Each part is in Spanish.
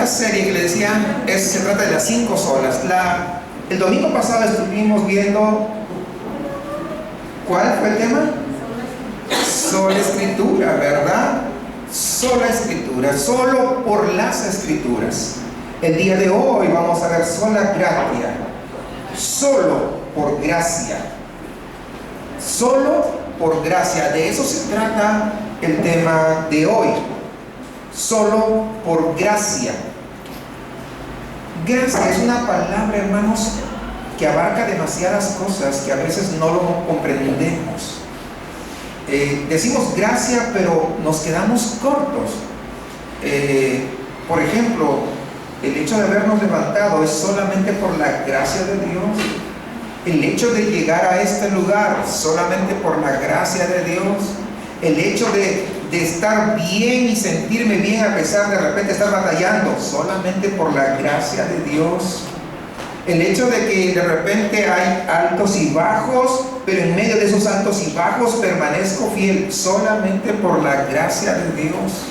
esta serie que le decía se trata de las 5 solas. El domingo pasado estuvimos viendo, ¿cuál fue el tema? Sola Escritura, ¿verdad? Sola Escritura, solo por las Escrituras. El día de hoy vamos a ver sola gratia, solo por gracia, solo por gracia. De eso se trata el tema de hoy, solo por gracia. Gracia es una palabra, hermanos, que abarca demasiadas cosas que a veces no lo comprendemos. Decimos gracia, pero nos quedamos cortos. Por ejemplo, el hecho de habernos levantado es solamente por la gracia de Dios. El hecho de llegar a este lugar solamente por la gracia de Dios. El hecho de estar bien y sentirme bien a pesar de repente estar batallando solamente por la gracia de Dios. El hecho de que de repente hay altos y bajos, pero en medio de esos altos y bajos permanezco fiel solamente por la gracia de Dios.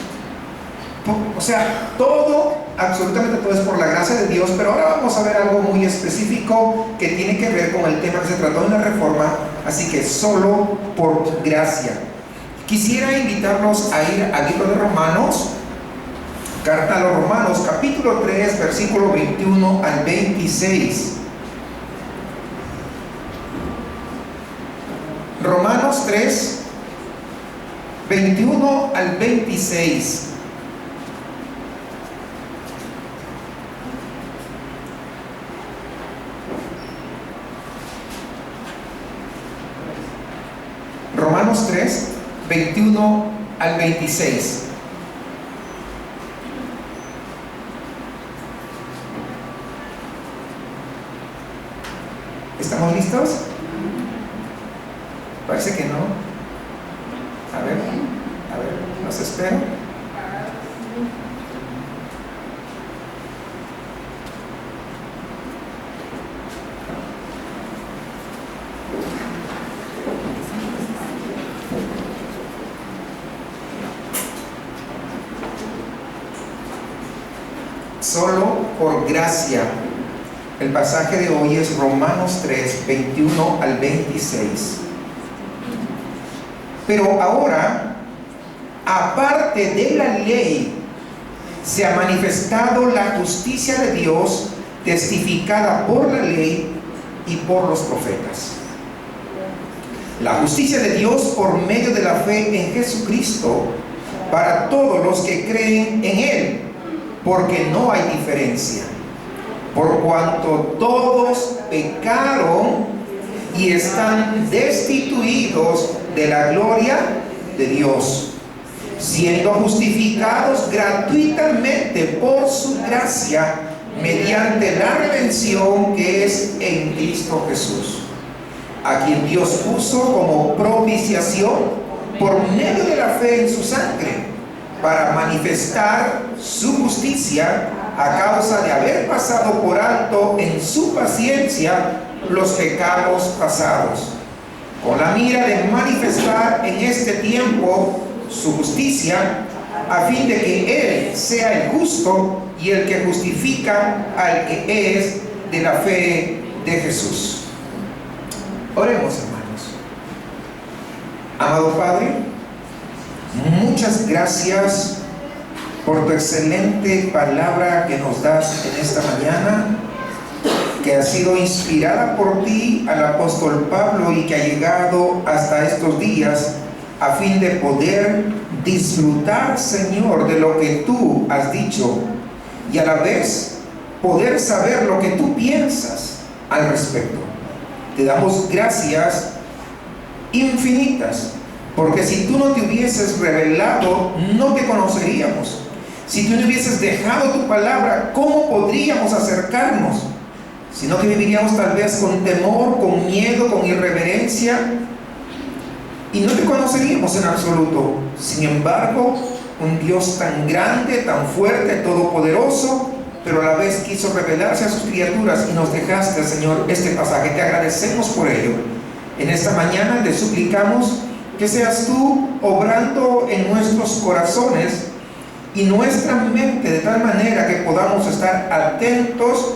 O sea, todo, absolutamente todo es por la gracia de Dios. Pero ahora vamos a ver algo muy específico que tiene que ver con el tema que se trató en la reforma. Así que solo por gracia. Quisiera invitarlos a ir al libro de Romanos, carta a los Romanos, capítulo 3, versículo 21 al 26. Romanos 3, 21 al 26. Romanos 3, 21 al 26. ¿Estamos listos? Parece que no. A ver, los espero. Solo por gracia. El pasaje de hoy es Romanos 3, 21 al 26. Pero ahora, aparte de la ley, se ha manifestado la justicia de Dios, testificada por la ley y por los profetas. La justicia de Dios por medio de la fe en Jesucristo, para todos los que creen en Él, porque no hay diferencia. Por cuanto todos pecaron y están destituidos de la gloria de Dios, siendo justificados gratuitamente por su gracia, mediante la redención que es en Cristo Jesús, a quien Dios puso como propiciación por medio de la fe en su sangre, para manifestar su justicia a causa de haber pasado por alto en su paciencia los pecados pasados, con la mira de manifestar en este tiempo su justicia, a fin de que Él sea el justo y el que justifica al que es de la fe de Jesús. Oremos, hermanos. Amado Padre, muchas gracias por tu excelente palabra que nos das en esta mañana, que ha sido inspirada por ti al apóstol Pablo y que ha llegado hasta estos días a fin de poder disfrutar, Señor, de lo que tú has dicho y a la vez poder saber lo que tú piensas al respecto. Te damos gracias infinitas, porque si tú no te hubieses revelado, no te conoceríamos. Si tú no hubieses dejado tu palabra, ¿cómo podríamos acercarnos? Sino que viviríamos tal vez con temor, con miedo, con irreverencia, y no te conoceríamos en absoluto. Sin embargo, un Dios tan grande, tan fuerte, todopoderoso, pero a la vez quiso revelarse a sus criaturas y nos dejaste, Señor, este pasaje. Te agradecemos por ello. En esta mañana te suplicamos que seas tú obrando en nuestros corazones y nuestra mente de tal manera que podamos estar atentos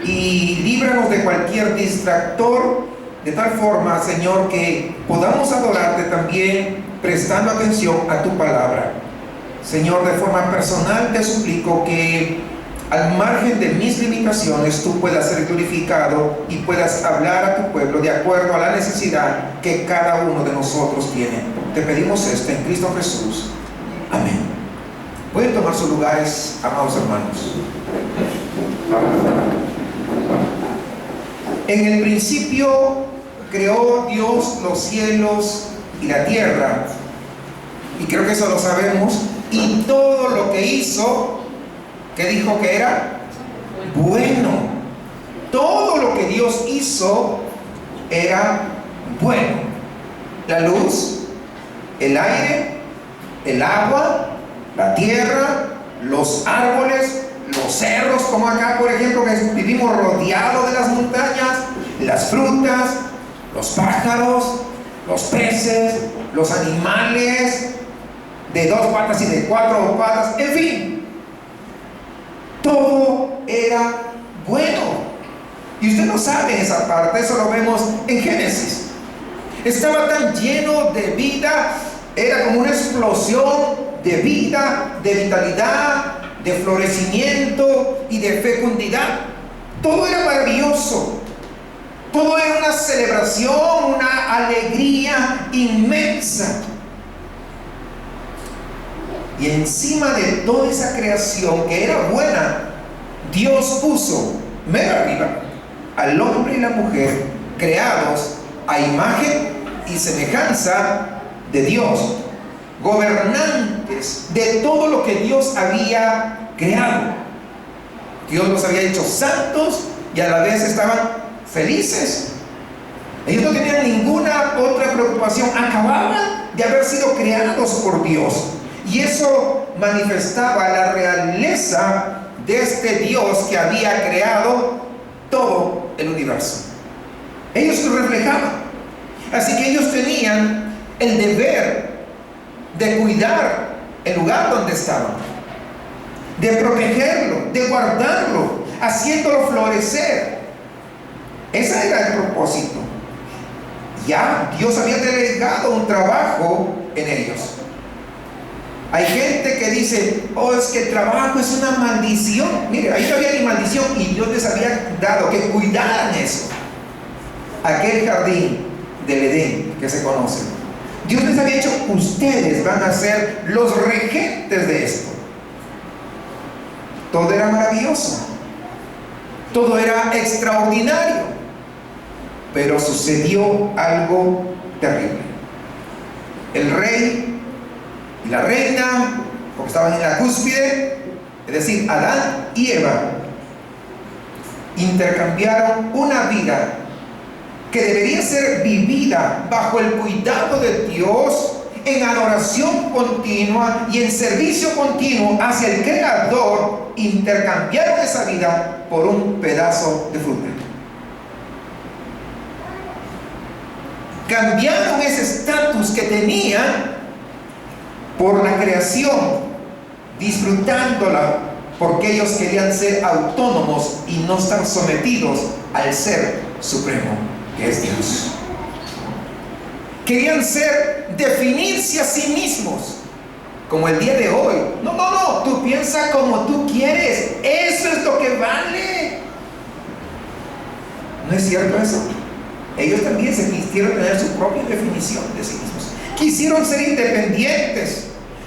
y líbranos de cualquier distractor, de tal forma, Señor, que podamos adorarte también prestando atención a tu palabra. Señor, de forma personal te suplico que al margen de mis limitaciones tú puedas ser glorificado y puedas hablar a tu pueblo de acuerdo a la necesidad que cada uno de nosotros tiene. Te pedimos esto en Cristo Jesús. Amén. Pueden tomar sus lugares, amados hermanos. En el principio creó Dios los cielos y la tierra, y creo que eso lo sabemos, y todo lo que hizo, ¿qué dijo que era? Bueno. Todo lo que Dios hizo era bueno. La luz, el aire, el agua, la tierra, los árboles, los cerros, como acá por ejemplo que vivimos rodeados de las montañas, las frutas, los pájaros, los peces, los animales de 2 patas y de 4 patas, en fin, todo era bueno. Y usted no sabe esa parte, eso lo vemos en Génesis. Estaba tan lleno de vida, era como una explosión de vida, de vitalidad, de florecimiento y de fecundidad. Todo era maravilloso. Todo era una celebración, una alegría inmensa. Y encima de toda esa creación que era buena, Dios puso mero arriba al hombre y la mujer, creados a imagen y semejanza de Dios, gobernantes de todo lo que Dios había creado. Dios los había hecho santos y a la vez estaban felices. Ellos no tenían ninguna otra preocupación, acababan de haber sido creados por Dios, y eso manifestaba la realeza de este Dios que había creado todo el universo. Ellos lo reflejaban. Así que ellos tenían el deber de cuidar el lugar donde estaban, de protegerlo, de guardarlo, haciéndolo florecer. Ese era el propósito. Ya Dios había delegado un trabajo en ellos. Hay gente que dice: oh, es que el trabajo es una maldición. Mire, ahí no había ni maldición, y Dios les había dado que cuidaran eso. Aquel jardín del Edén que se conoce, Dios les había dicho: ustedes van a ser los regentes de esto. Todo era maravilloso, todo era extraordinario, pero sucedió algo terrible. El rey y la reina, porque estaban en la cúspide, es decir, Adán y Eva, intercambiaron una vida que debería ser vivida bajo el cuidado de Dios, en adoración continua y en servicio continuo hacia el Creador. Intercambiaron esa vida por un pedazo de fruta. Cambiaron ese estatus que tenían por la creación, disfrutándola, porque ellos querían ser autónomos y no estar sometidos al Ser Supremo, que es Dios. Querían definirse a sí mismos, como el día de hoy. No, tú piensa como tú quieres, eso es lo que vale. ¿No es cierto eso? Ellos también se quisieron tener su propia definición de sí mismos. Quisieron ser independientes,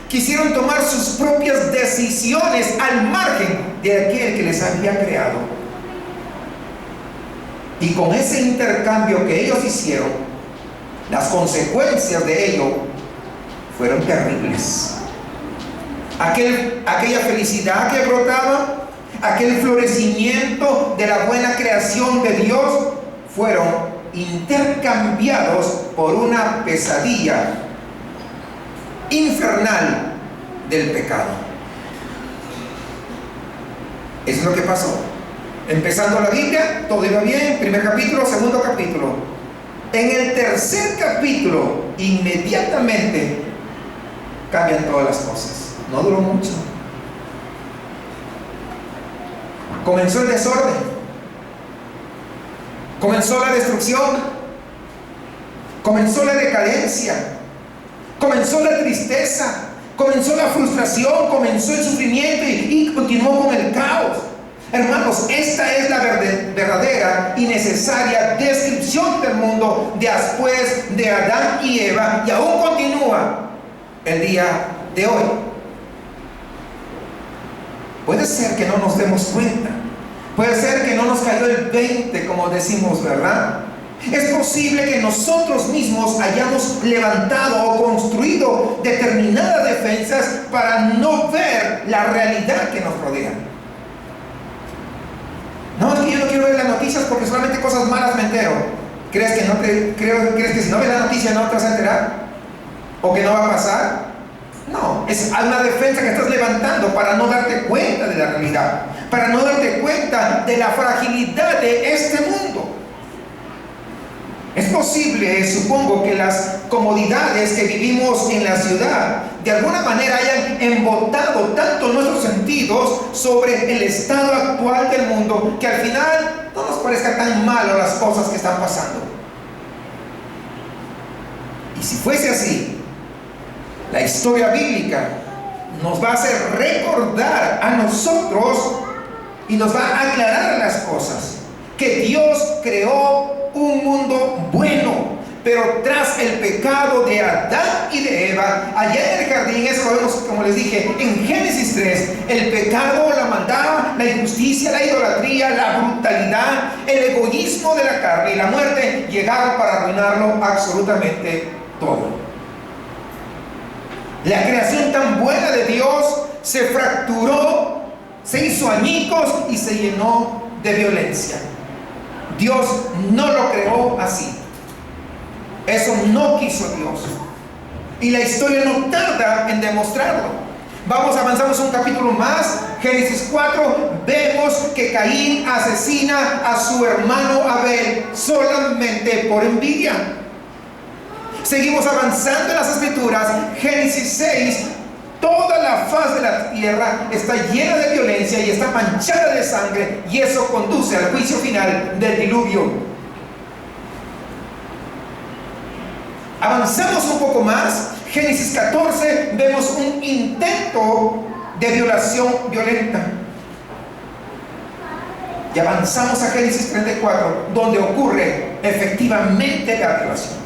quisieron tomar sus propias decisiones al margen de aquel que les había creado. Y con ese intercambio que ellos hicieron, las consecuencias de ello fueron terribles. Aquella felicidad que brotaba, aquel florecimiento de la buena creación de Dios, fueron intercambiados por una pesadilla infernal del pecado. Eso es lo que pasó. Empezando la Biblia, todo iba bien, primer capítulo, segundo capítulo. En el tercer capítulo, inmediatamente cambian todas las cosas. No duró mucho. comenzó el desorden, comenzó la destrucción, comenzó la decadencia, comenzó la tristeza, comenzó la frustración, comenzó el sufrimiento y continuó con el caos. Hermanos, esta es la verdadera y necesaria descripción del mundo después de Adán y Eva, y aún continúa el día de hoy. Puede ser que no nos demos cuenta, puede ser que no nos cayó el 20, como decimos, ¿verdad? Es posible que nosotros mismos hayamos levantado o construido determinadas defensas para no ver la realidad que nos rodea. No, es que yo no quiero ver las noticias porque solamente cosas malas me entero. ¿Crees que si no ves la noticia no te vas a enterar? ¿O que no va a pasar? No, es una defensa que estás levantando para no darte cuenta de la realidad, para no darte cuenta de la fragilidad de este mundo. Es posible, supongo, que las comodidades que vivimos en la ciudad de alguna manera hayan embotado tanto nuestros sentidos sobre el estado actual del mundo que al final no nos parezca tan malo las cosas que están pasando. Y si fuese así, la historia bíblica nos va a hacer recordar a nosotros y nos va a aclarar las cosas, que Dios creó un mundo bueno, pero tras el pecado de Adán y de Eva, allá en el jardín, eso lo vemos, como les dije, en Génesis 3, el pecado, la maldad, la injusticia, la idolatría, la brutalidad, el egoísmo de la carne y la muerte llegaron para arruinarlo absolutamente todo. La creación tan buena de Dios se fracturó, se hizo añicos y se llenó de violencia. Dios no lo creó así. Eso no quiso Dios. Y la historia no tarda en demostrarlo. Avanzamos un capítulo más, Génesis 4, vemos que Caín asesina a su hermano Abel solamente por envidia. Seguimos avanzando en las escrituras, Génesis 6, toda la faz de la tierra está llena de violencia y está manchada de sangre, y eso conduce al juicio final del diluvio. Avanzamos un poco más, Génesis 14, vemos un intento de violación violenta. Y avanzamos a Génesis 34, donde ocurre efectivamente la violación.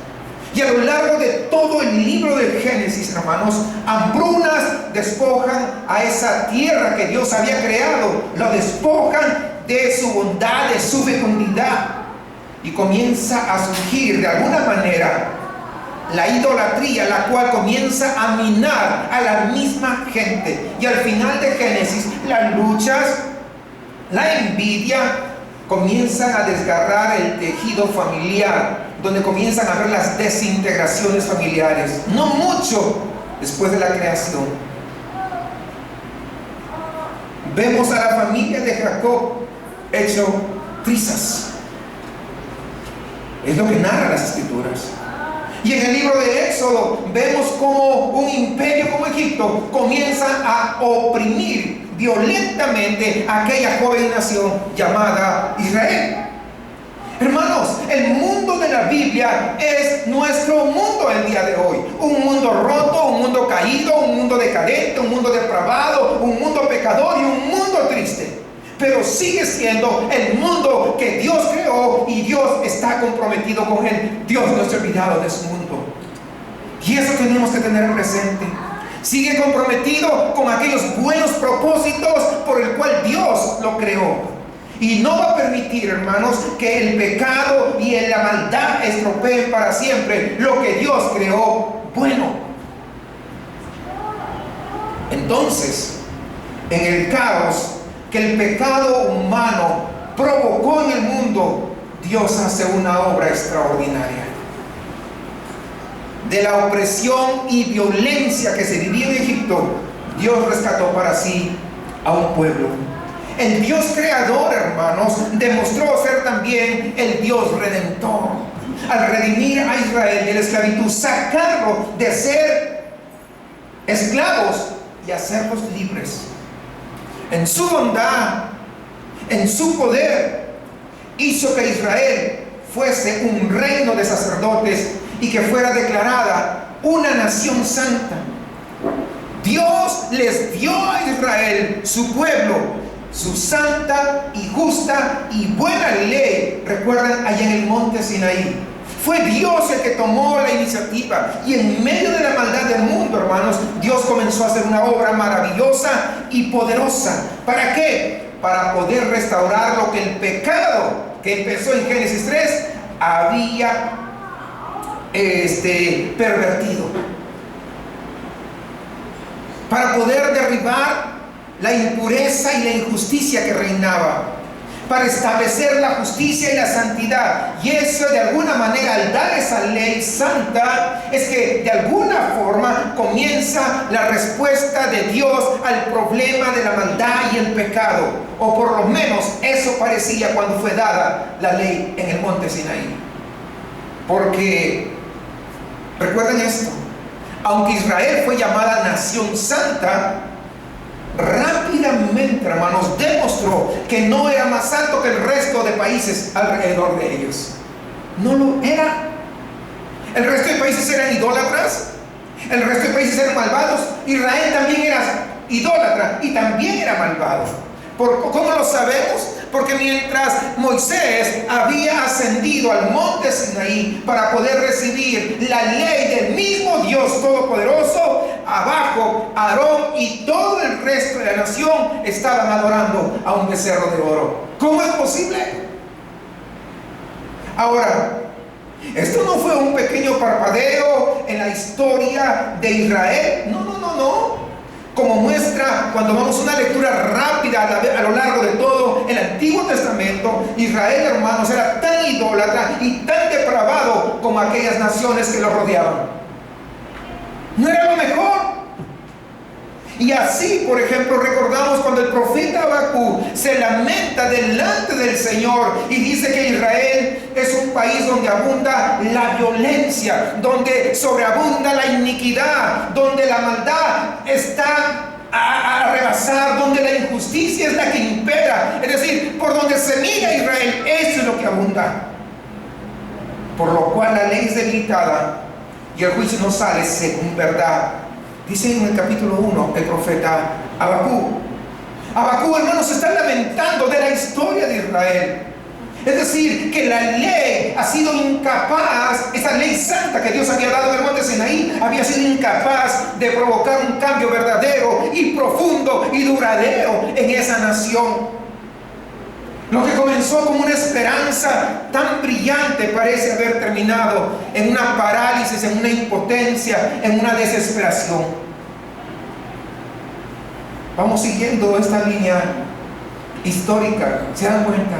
Y a lo largo de todo el libro de Génesis, hermanos, hambrunas despojan a esa tierra que Dios había creado, lo despojan de su bondad, de su fecundidad, y comienza a surgir de alguna manera la idolatría, la cual comienza a minar a la misma gente. Y al final de Génesis, las luchas, la envidia comienzan a desgarrar el tejido familiar, donde comienzan a ver las desintegraciones familiares, no mucho después de la creación. Vemos a la familia de Jacob hecho trizas. Es lo que narran las escrituras. Y en el libro de Éxodo vemos cómo un imperio como Egipto comienza a oprimir violentamente a aquella joven nación llamada Israel. Hermanos, el mundo de la Biblia es nuestro mundo el día de hoy. Un mundo roto, un mundo caído, un mundo decadente, un mundo depravado, un mundo pecador y un mundo triste. Pero sigue siendo el mundo que Dios creó y Dios está comprometido con él. Dios no se ha olvidado de su mundo. Y eso tenemos que tener presente. Sigue comprometido con aquellos buenos propósitos por el cual Dios lo creó. Y no va a permitir, hermanos, que el pecado y la maldad estropeen para siempre lo que Dios creó bueno. Entonces, en el caos que el pecado humano provocó en el mundo, Dios hace una obra extraordinaria. De la opresión y violencia que se vivía en Egipto, Dios rescató para sí a un pueblo. El Dios creador, hermanos, demostró ser también el Dios redentor. Al redimir a Israel de la esclavitud, sacarlo de ser esclavos y hacerlos libres. En su bondad en su poder, hizo que Israel fuese un reino de sacerdotes y que fuera declarada una nación santa. Dios les dio a Israel, su pueblo, su santa y justa y buena ley. Recuerdan allá en el monte Sinaí. Fue Dios el que tomó la iniciativa, y en medio de la maldad del mundo, hermanos, Dios comenzó a hacer una obra maravillosa y poderosa. ¿Para qué? Para poder restaurar lo que el pecado que empezó en Génesis 3 había pervertido. Para poder derribar la impureza y la injusticia que reinaba, para establecer la justicia y la santidad. Y eso, de alguna manera, al dar esa ley santa, es que de alguna forma comienza la respuesta de Dios al problema de la maldad y el pecado, o por lo menos eso parecía cuando fue dada la ley en el monte Sinaí. Porque recuerden esto: aunque Israel fue llamada nación santa, rápidamente, hermanos, demostró que no era más santo que el resto de países alrededor de ellos. No lo era. El resto de países eran idólatras, el resto de países eran malvados. Israel también era idólatra y también era malvado. ¿Cómo lo sabemos? Porque mientras Moisés había ascendido al monte Sinaí para poder recibir la ley del mismo Dios Todopoderoso, abajo Aarón y todo el resto de la nación estaban adorando a un becerro de oro. ¿Cómo es posible? Ahora, esto no fue un pequeño parpadeo en la historia de Israel. No. Como muestra, cuando vamos a una lectura rápida a lo largo de todo el Antiguo Testamento, Israel, hermanos, era tan idólatra y tan depravado como aquellas naciones que lo rodeaban. No era lo mejor. Y así, por ejemplo, recordamos cuando el profeta Habacuc se lamenta delante del Señor y dice que Israel es un país donde abunda la violencia, donde sobreabunda la iniquidad, donde la maldad está a rebasar, donde la injusticia es la que impera. Es decir, por donde se mira Israel, eso es lo que abunda. Por lo cual la ley es debilitada y el juicio no sale según verdad. Dice en el capítulo 1 el profeta Habacuc. Habacuc, hermanos, se está lamentando de la historia de Israel. Es decir, que la ley ha sido incapaz, esa ley santa que Dios había dado en el monte Sinaí, había sido incapaz de provocar un cambio verdadero y profundo y duradero en esa nación. Lo que comenzó como una esperanza tan brillante parece haber terminado en una parálisis, en una impotencia, en una desesperación. Vamos siguiendo esta línea histórica. ¿Se dan cuenta?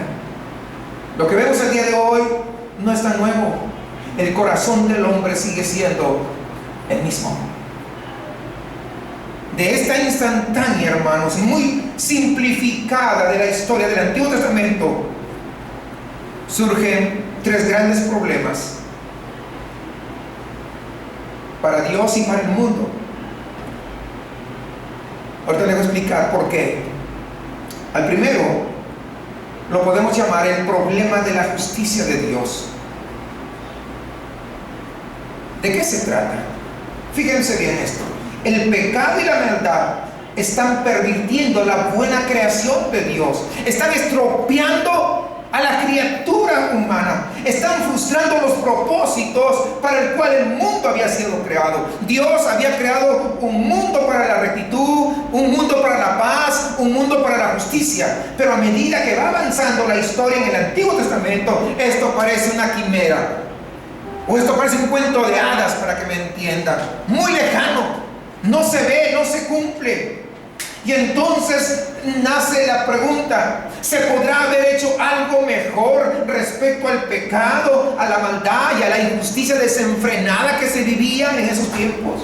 Lo que vemos el día de hoy no es tan nuevo. El corazón del hombre sigue siendo el mismo. De esta instantánea, hermanos, muy simplificada de la historia del Antiguo Testamento, surgen tres grandes problemas para Dios y para el mundo. Ahorita les voy a explicar por qué. Al primero lo podemos llamar el problema de la justicia de Dios. ¿De qué se trata? Fíjense bien esto. El pecado y la maldad están pervirtiendo la buena creación de Dios. Están estropeando a la criatura humana. Están frustrando los propósitos para el cual el mundo había sido creado. Dios había creado un mundo para la rectitud, un mundo para la paz, un mundo para la justicia. Pero a medida que va avanzando la historia en el Antiguo Testamento, esto parece una quimera. O esto parece un cuento de hadas, para que me entiendan. Muy lejano. No se ve, no se cumple. Y entonces nace la pregunta: ¿se podrá haber hecho algo mejor respecto al pecado, a la maldad y a la injusticia desenfrenada que se vivían en esos tiempos?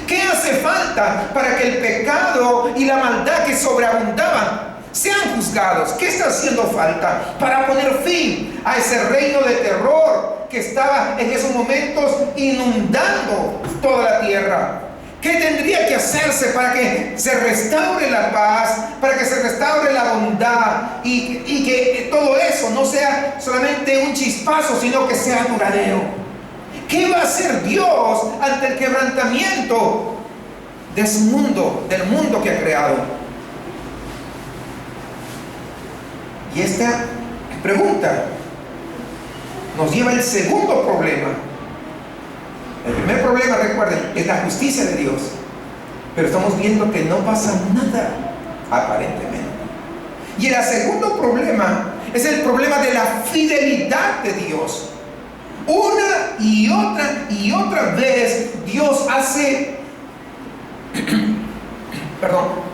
¿Qué hace falta para que el pecado y la maldad que sobreabundaban sean juzgados? ¿Qué está haciendo falta para poner fin a ese reino de terror que estaba en esos momentos inundando toda la tierra? ¿Qué tendría que hacerse para que se restaure la paz, para que se restaure la bondad y que todo eso no sea solamente un chispazo, sino que sea duradero? ¿Qué va a hacer Dios ante el quebrantamiento de su mundo, del mundo que ha creado? Y esta pregunta nos lleva al segundo problema. El primer problema, recuerden, es la justicia de Dios. Pero estamos viendo que no pasa nada, aparentemente. Y el segundo problema es el problema de la fidelidad de Dios. Una y otra vez Dios hace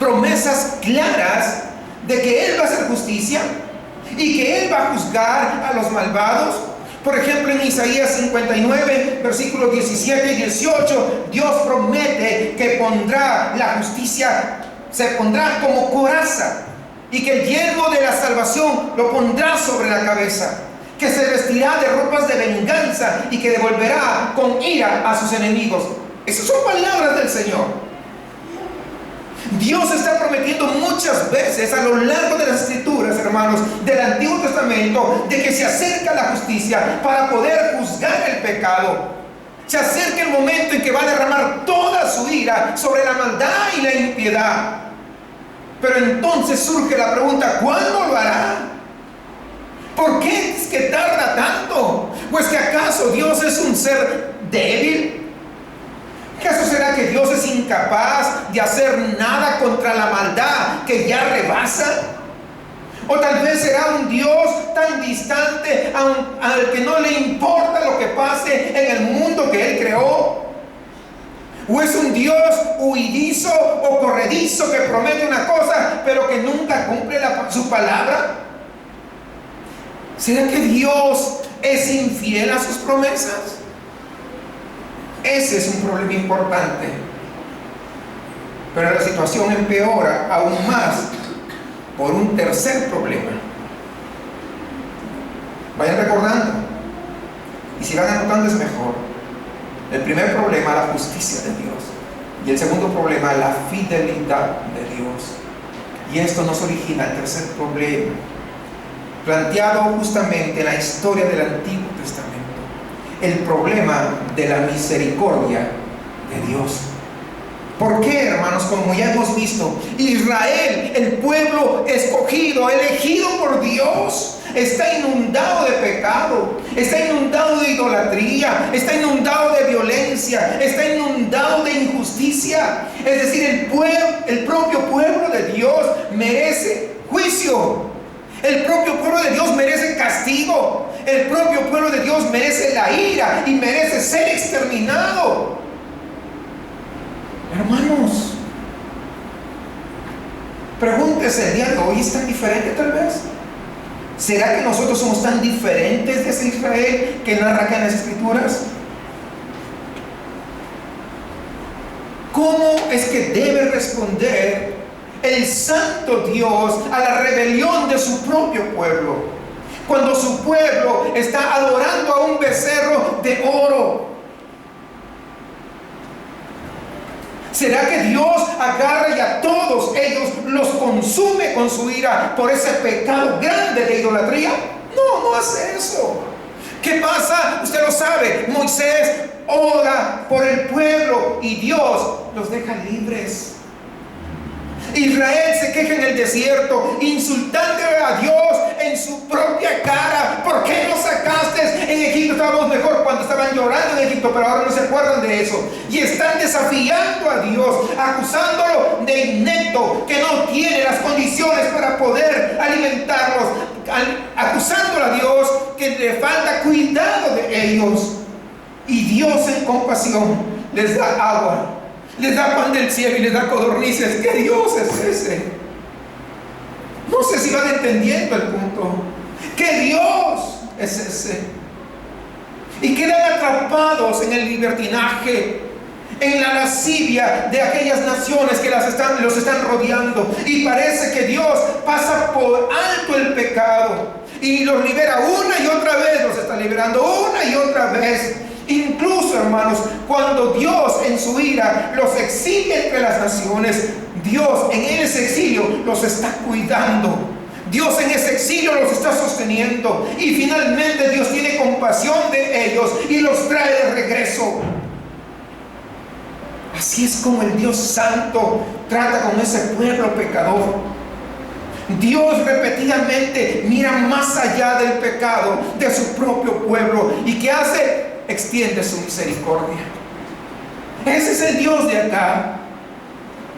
promesas claras de que Él va a hacer justicia y que Él va a juzgar a los malvados. Por ejemplo, en Isaías 59, versículos 17 y 18, Dios promete que pondrá la justicia, se pondrá como coraza, y que el yelmo de la salvación lo pondrá sobre la cabeza, que se vestirá de ropas de venganza y que devolverá con ira a sus enemigos. Esas son palabras del Señor. Dios está prometiendo muchas veces a lo largo de las escrituras, hermanos, del Antiguo Testamento, de que se acerca la justicia para poder juzgar el pecado. Se acerca el momento en que va a derramar toda su ira sobre la maldad y la impiedad. Pero entonces surge la pregunta: ¿cuándo lo hará? ¿Por qué es que tarda tanto? ¿Pues que acaso Dios es un ser débil? ¿Acaso será que Dios es incapaz de hacer nada contra la maldad que ya rebasa? ¿O tal vez será un Dios tan distante al que no le importa lo que pase en el mundo que Él creó? ¿O es un Dios huidizo o corredizo que promete una cosa pero que nunca cumple su palabra? ¿Será que Dios es infiel a sus promesas? Ese es un problema importante. Pero la situación empeora aún más por un tercer problema. Vayan recordando, y si van anotando es mejor. El primer problema, la justicia de Dios, y el segundo problema, la fidelidad de Dios. Y esto nos origina el tercer problema, planteado justamente en la historia del Antiguo Testamento: el problema de la misericordia de Dios. ¿Por qué, hermanos? Como ya hemos visto, Israel, el pueblo escogido, elegido por Dios, está inundado de pecado, está inundado de idolatría, está inundado de violencia, está inundado de injusticia. Es decir, el propio pueblo de Dios merece juicio. El propio pueblo de Dios merece castigo. El propio pueblo de Dios merece la ira y merece ser exterminado. Hermanos, pregúntese el día de hoy: ¿es tan diferente tal vez? ¿Será que nosotros somos tan diferentes de ese Israel que narra acá en las Escrituras? ¿Cómo es que debe responder el santo Dios a la rebelión de su propio pueblo, cuando su pueblo está adorando a un becerro de oro? ¿Será que Dios agarra y a todos ellos los consume con su ira por ese pecado grande de idolatría? No hace eso. ¿Qué pasa? Usted lo sabe. Moisés ora por el pueblo y Dios los deja libres. Israel se queja en el desierto, insultando a Dios en su propia cara. ¿Por qué nos sacaste? En Egipto estábamos mejor, cuando estaban llorando en Egipto, pero ahora no se acuerdan de eso. Y están desafiando a Dios, acusándolo de inepto, que no tiene las condiciones para poder alimentarlos, acusándolo a Dios que le falta cuidado de ellos. Y Dios, en compasión, les da agua, les da pan del cielo y les da codornices. ¿Qué Dios es ese? No sé si van entendiendo el punto. ¿Qué Dios es ese? Y quedan atrapados en el libertinaje, en la lascivia de aquellas naciones que los están rodeando. Y parece que Dios pasa por alto el pecado y los libera una y otra vez, los está liberando una y otra vez. Incluso, hermanos, cuando Dios en su ira los exilia entre las naciones, Dios en ese exilio los está cuidando. Dios en ese exilio los está sosteniendo. Y finalmente Dios tiene compasión de ellos y los trae de regreso. Así es como el Dios Santo trata con ese pueblo pecador. Dios repetidamente mira más allá del pecado de su propio pueblo. ¿Y qué hace? Extiende su misericordia. Ese es el Dios de acá.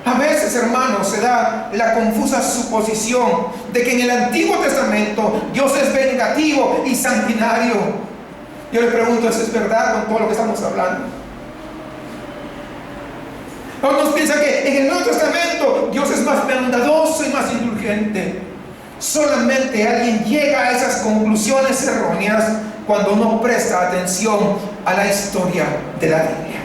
A veces, hermanos, se da la confusa suposición de que en el Antiguo Testamento Dios es vengativo y sanguinario. Yo le pregunto, ¿eso es verdad con todo lo que estamos hablando? Algunos piensan que en el Nuevo Testamento Dios es más bondadoso y más indulgente. Solamente alguien llega a esas conclusiones erróneas cuando no presta atención a la historia de la Biblia.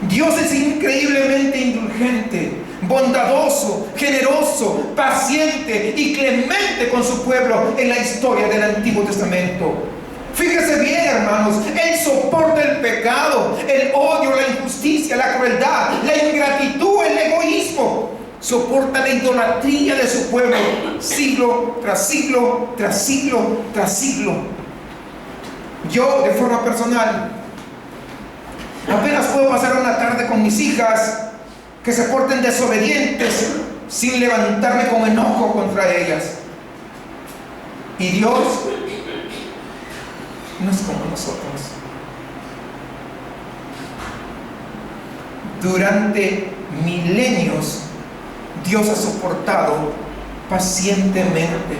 Dios es increíblemente indulgente, bondadoso, generoso, paciente y clemente con su pueblo en la historia del Antiguo Testamento. Fíjese bien, hermanos, Él soporta el pecado, el odio, la injusticia, la crueldad, la ingratitud, el egoísmo. Soporta la idolatría de su pueblo siglo tras siglo, tras siglo, tras siglo. Yo, de forma personal, apenas puedo pasar una tarde con mis hijas que se porten desobedientes sin levantarme con enojo contra ellas. Y Dios no es como nosotros. Durante milenios Dios ha soportado pacientemente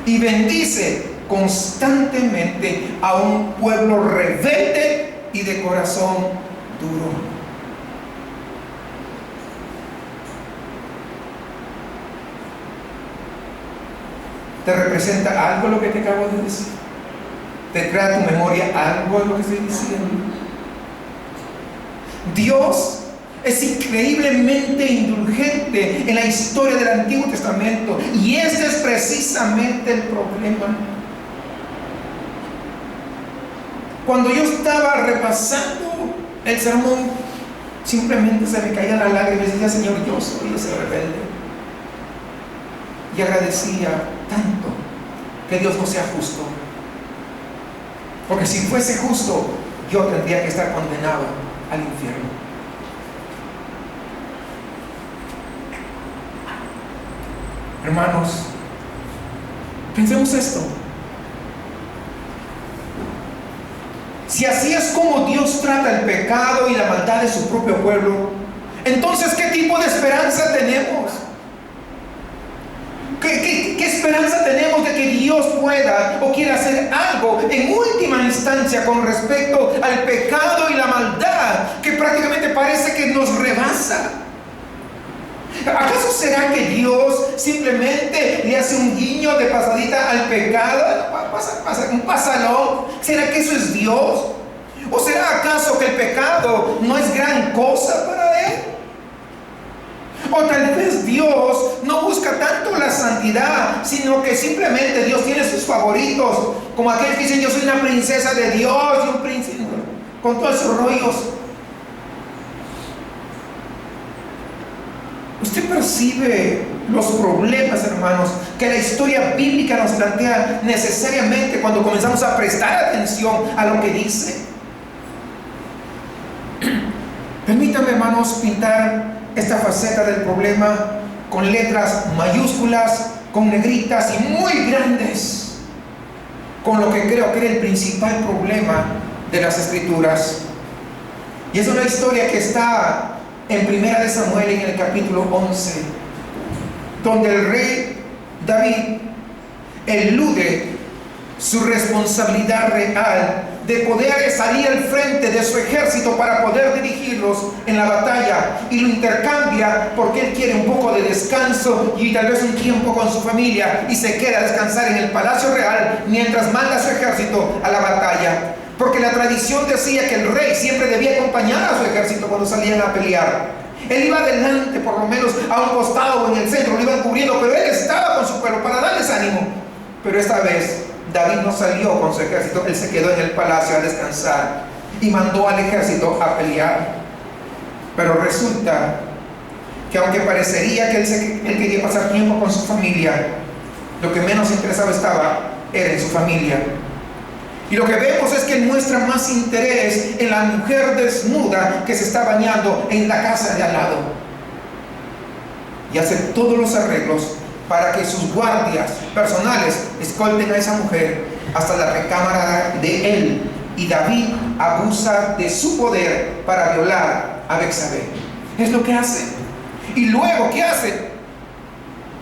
y bendice constantemente a un pueblo rebelde y de corazón duro. ¿Te representa algo lo que te acabo de decir? ¿Te trae a tu memoria algo de lo que estoy diciendo? Dios es increíblemente indulgente en la historia del Antiguo Testamento, y este es precisamente el problema. Cuando yo estaba repasando el sermón, simplemente se me caían las lágrimas y decía: Señor, yo soy ese rebelde. Y agradecía tanto que Dios no sea justo, porque si fuese justo, yo tendría que estar condenado al infierno. Hermanos, pensemos esto. Si así es como Dios trata el pecado y la maldad de su propio pueblo, entonces ¿qué tipo de esperanza tenemos? ¿Qué esperanza tenemos de que Dios pueda o quiera hacer algo en última instancia con respecto al pecado y la maldad que prácticamente parece que nos rebasa? ¿Acaso será que Dios simplemente le hace un guiño de pasadita al pecado? Un pasalón. ¿Será que eso es Dios? ¿O será acaso que el pecado no es gran cosa para Él? O tal vez Dios no busca tanto la santidad, sino que simplemente Dios tiene sus favoritos, como aquel que dice: yo soy una princesa de Dios y un príncipe, con todos sus rollos. Usted percibe los problemas, hermanos, que la historia bíblica nos plantea necesariamente cuando comenzamos a prestar atención a lo que dice. Permítanme, hermanos, pintar esta faceta del problema con letras mayúsculas, con negritas y muy grandes, con lo que creo que era el principal problema de las Escrituras. Y es una historia que está en Primera de Samuel, en el capítulo 11, donde el rey David elude su responsabilidad real de poder salir al frente de su ejército para poder dirigirlos en la batalla, y lo intercambia porque él quiere un poco de descanso y tal vez un tiempo con su familia, y se queda a descansar en el palacio real mientras manda a su ejército a la batalla. Porque la tradición decía que el rey siempre debía acompañar a su ejército cuando salían a pelear. Él iba adelante, por lo menos a un costado o en el centro, lo iban cubriendo, pero él estaba con su pueblo para darles ánimo. Pero esta vez David no salió con su ejército, él se quedó en el palacio a descansar y mandó al ejército a pelear. Pero resulta que aunque parecería que él quería pasar tiempo con su familia, lo que menos interesado estaba era en su familia. Y lo que vemos es que él muestra más interés en la mujer desnuda que se está bañando en la casa de al lado. Y hace todos los arreglos para que sus guardias personales escolten a esa mujer hasta la recámara de él. Y David abusa de su poder para violar a Betsabé. Es lo que hace. Y luego, ¿qué hace?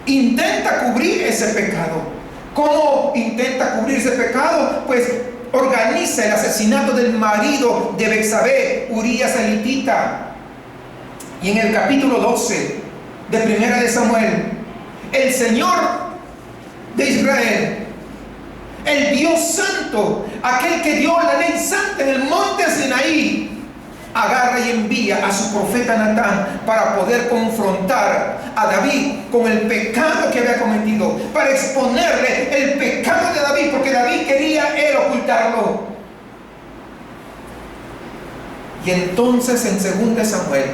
Intenta cubrir ese pecado. ¿Cómo intenta cubrir ese pecado? Pues organiza el asesinato del marido de Betsabé, Urías el hitita. Y en el capítulo 12 de Primera de Samuel, el Señor de Israel, el Dios santo, aquel que dio la ley santa en el monte Sinaí, agarra y envía a su profeta Natán para poder confrontar a David con el pecado que había cometido, para exponerle el pecado de David, porque David quería él ocultarlo. Y entonces en 2 Samuel,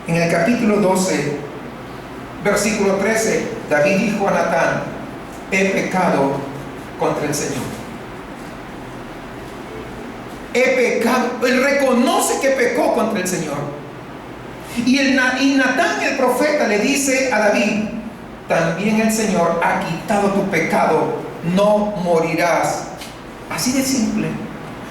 en el capítulo 12, versículo 13, David dijo a Natán: he pecado contra el Señor. He pecado. Él reconoce que pecó contra el Señor. Y Natán, el profeta, le dice a David: también el Señor ha quitado tu pecado, no morirás. Así de simple.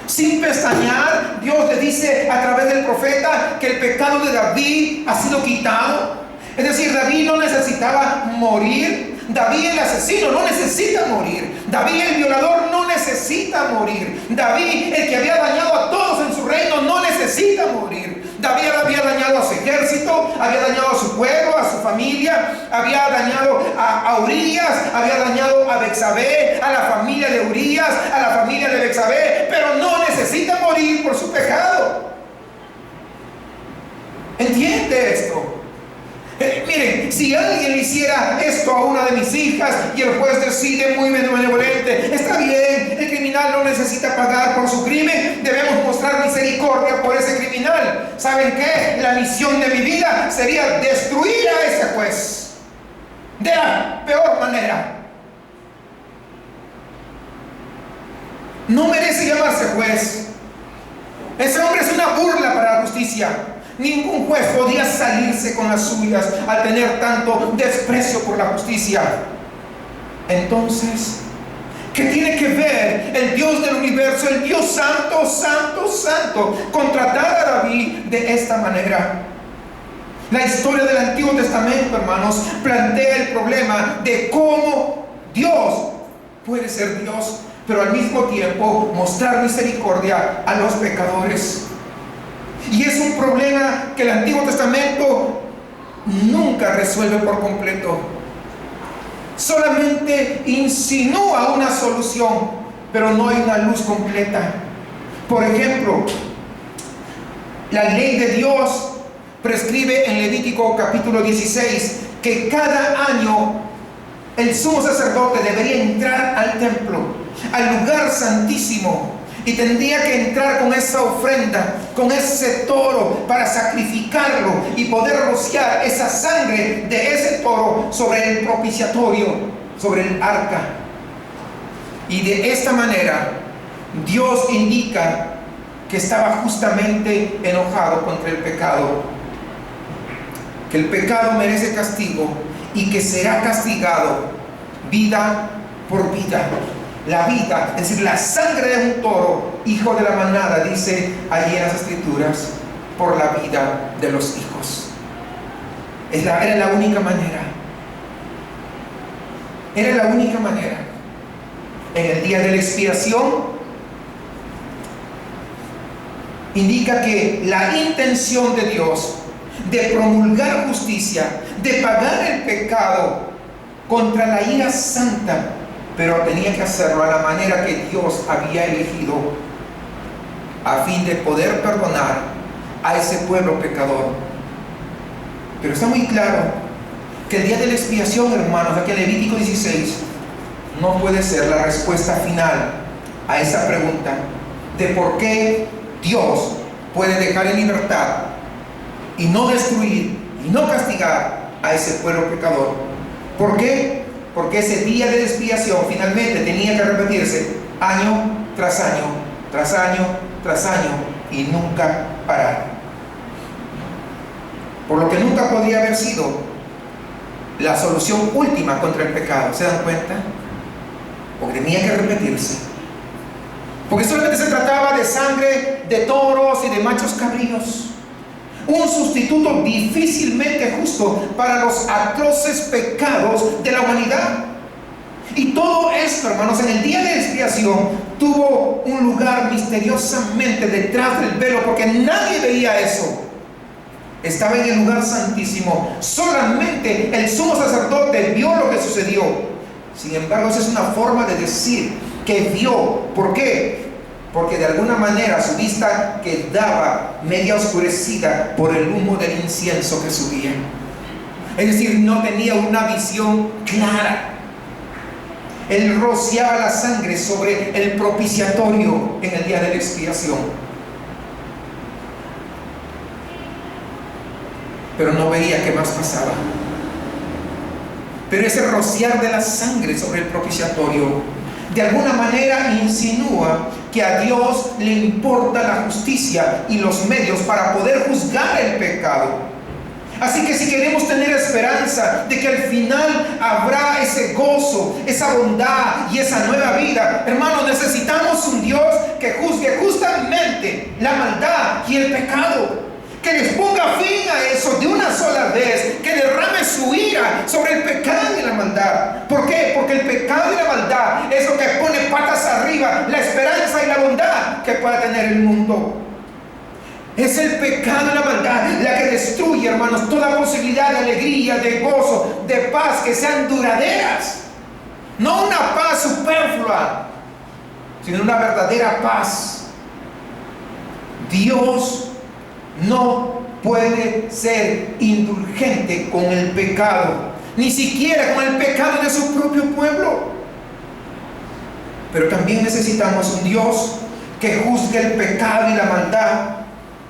Sin pestañear, Dios le dice a través del profeta que el pecado de David ha sido quitado. Es decir, David no necesitaba morir. David el asesino no necesita morir. David el violador no necesita morir. David el que había dañado a todos en su reino no necesita morir. David había dañado a su ejército, había dañado a su pueblo, a su familia, había dañado a Urías, había dañado a Betsabé, a la familia de Urías, a la familia de Betsabé, pero no necesita morir por su pecado. ¿Entiende esto? Miren, si alguien le hiciera esto a una de mis hijas y el juez decide muy benevolente: está bien, el criminal no necesita pagar por su crimen, debemos mostrar misericordia por ese criminal. ¿Saben qué? La misión de mi vida sería destruir a ese juez de la peor manera. No merece llamarse juez. Ese hombre es una burla para la justicia. Ningún juez podía salirse con las suyas al tener tanto desprecio por la justicia. Entonces, ¿qué tiene que ver el Dios del universo, el Dios santo, santo, santo, con tratar a David de esta manera? La historia del Antiguo Testamento, hermanos, plantea el problema de cómo Dios puede ser Dios, pero al mismo tiempo mostrar misericordia a los pecadores. Y es un problema que el Antiguo Testamento nunca resuelve por completo. Solamente insinúa una solución, pero no hay una luz completa. Por ejemplo, la ley de Dios prescribe en Levítico capítulo 16 que cada año el sumo sacerdote debería entrar al templo, al lugar santísimo, y tendría que entrar con esa ofrenda, con ese toro, para sacrificarlo y poder rociar esa sangre de ese toro sobre el propiciatorio, sobre el arca. Y de esta manera Dios indica que estaba justamente enojado contra el pecado, que el pecado merece castigo y que será castigado vida por vida. La vida, es decir, la sangre de un toro, hijo de la manada, dice allí en las Escrituras, por la vida de los hijos. Era la única manera. Era la única manera. En el día de la expiación indica que la intención de Dios de promulgar justicia, de pagar el pecado contra la ira santa, pero tenía que hacerlo a la manera que Dios había elegido a fin de poder perdonar a ese pueblo pecador. Pero está muy claro que el día de la expiación, hermanos, aquí en Levítico 16, no puede ser la respuesta final a esa pregunta de por qué Dios puede dejar en libertad y no destruir y no castigar a ese pueblo pecador. ¿Por qué? Porque ese día de expiación finalmente tenía que repetirse año tras año, tras año, tras año, y nunca parar. Por lo que nunca podría haber sido la solución última contra el pecado. ¿Se dan cuenta? Porque tenía que repetirse. Porque solamente se trataba de sangre de toros y de machos cabríos. Un sustituto difícilmente justo para los atroces pecados de la humanidad. Y todo esto, hermanos, en el día de expiación tuvo un lugar misteriosamente detrás del velo, porque nadie veía eso. Estaba en el lugar santísimo. Solamente el sumo sacerdote vio lo que sucedió. Sin embargo, esa es una forma de decir que vio. ¿Por qué? Porque de alguna manera su vista quedaba media oscurecida por el humo del incienso que subía. Es decir, no tenía una visión clara. Él rociaba la sangre sobre el propiciatorio en el día de la expiación, pero no veía qué más pasaba. Pero ese rociar de la sangre sobre el propiciatorio de alguna manera insinúa que a Dios le importa la justicia y los medios para poder juzgar el pecado. Así que si queremos tener esperanza de que al final habrá ese gozo, esa bondad y esa nueva vida, hermanos, necesitamos un Dios que juzgue justamente la maldad y el pecado, que les ponga fin a eso de una sola vez, que derrame su ira sobre el pecado y la maldad. ¿Por qué? Porque el pecado y la maldad es lo que pone patas arriba la esperanza y la bondad que pueda tener el mundo. Es el pecado y la maldad la que destruye, hermanos, toda posibilidad de alegría, de gozo, de paz, que sean duraderas. No una paz superflua, sino una verdadera paz. Dios no puede ser indulgente con el pecado, ni siquiera con el pecado de su propio pueblo. Pero también necesitamos un Dios que juzgue el pecado y la maldad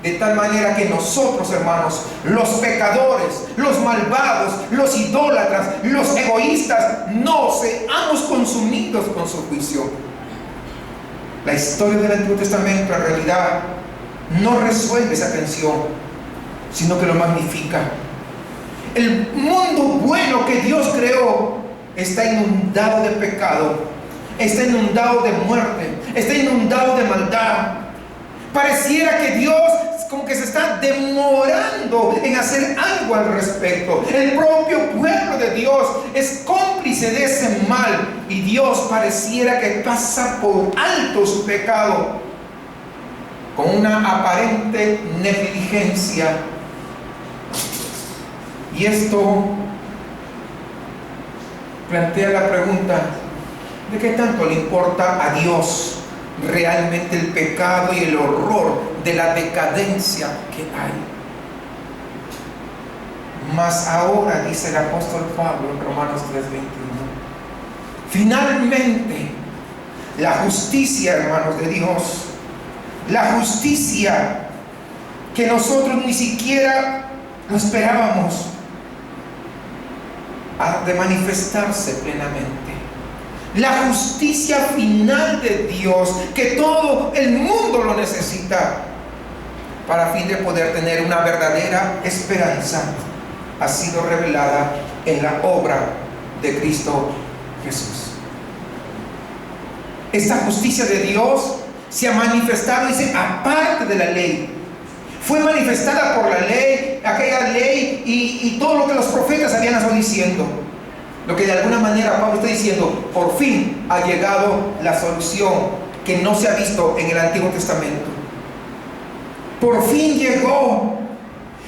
de tal manera que nosotros, hermanos, los pecadores, los malvados, los idólatras, los egoístas, no seamos consumidos con su juicio. La historia del Antiguo Testamento en realidad no resuelve esa tensión, sino que lo magnifica. El mundo bueno que Dios creó está inundado de pecado, está inundado de muerte, está inundado de maldad. Pareciera que Dios como que se está demorando en hacer algo al respecto. El propio pueblo de Dios es cómplice de ese mal, y Dios pareciera que pasa por alto su pecado con una aparente negligencia. Y esto plantea la pregunta: ¿de qué tanto le importa a Dios realmente el pecado y el horror de la decadencia que hay? Mas ahora, dice el apóstol Pablo en Romanos 3:21, finalmente la justicia, hermanos de Dios, la justicia que nosotros ni siquiera lo esperábamos, ha de manifestarse plenamente. La justicia final de Dios, que todo el mundo lo necesita para fin de poder tener una verdadera esperanza, ha sido revelada en la obra de Cristo Jesús. Esta justicia de Dios se ha manifestado, dice, aparte de la ley. Fue manifestada por la ley, aquella ley y todo lo que los profetas habían estado diciendo. Lo que de alguna manera Pablo está diciendo: por fin ha llegado la solución que no se ha visto en el Antiguo Testamento. Por fin llegó,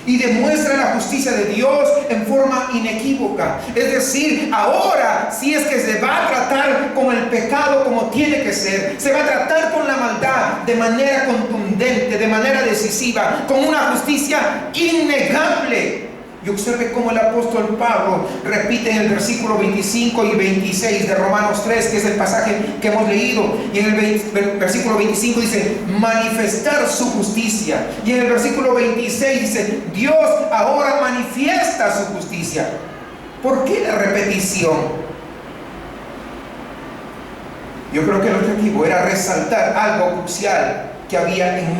y demuestra la justicia de Dios en forma inequívoca. Es decir, ahora sí es que se va a tratar con el pecado como tiene que ser. Se va a tratar con la maldad de manera contundente, de manera decisiva, con una justicia innegable. Y observe cómo el apóstol Pablo repite en el versículo 25 y 26 de Romanos 3, que es el pasaje que hemos leído. Y en el versículo 25 dice, manifestar su justicia. Y en el versículo 26 dice, Dios ahora manifiesta su justicia. ¿Por qué la repetición? Yo creo que el objetivo era resaltar algo crucial que había en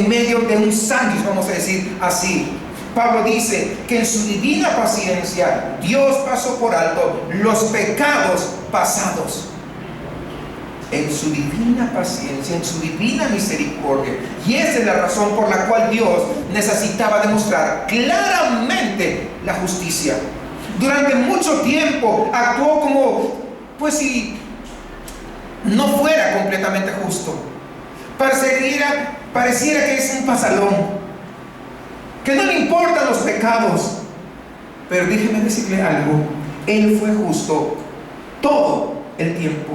medio de un sándwich, vamos a decir así. Pablo dice que en su divina paciencia Dios pasó por alto los pecados pasados. En su divina paciencia, en su divina misericordia. Y esa es la razón por la cual Dios necesitaba demostrar claramente la justicia. Durante mucho tiempo actuó como, pues si no fuera completamente justo. Pareciera que es un pasalón, que no le importan los pecados. Pero déjeme decirle algo, Él fue justo todo el tiempo.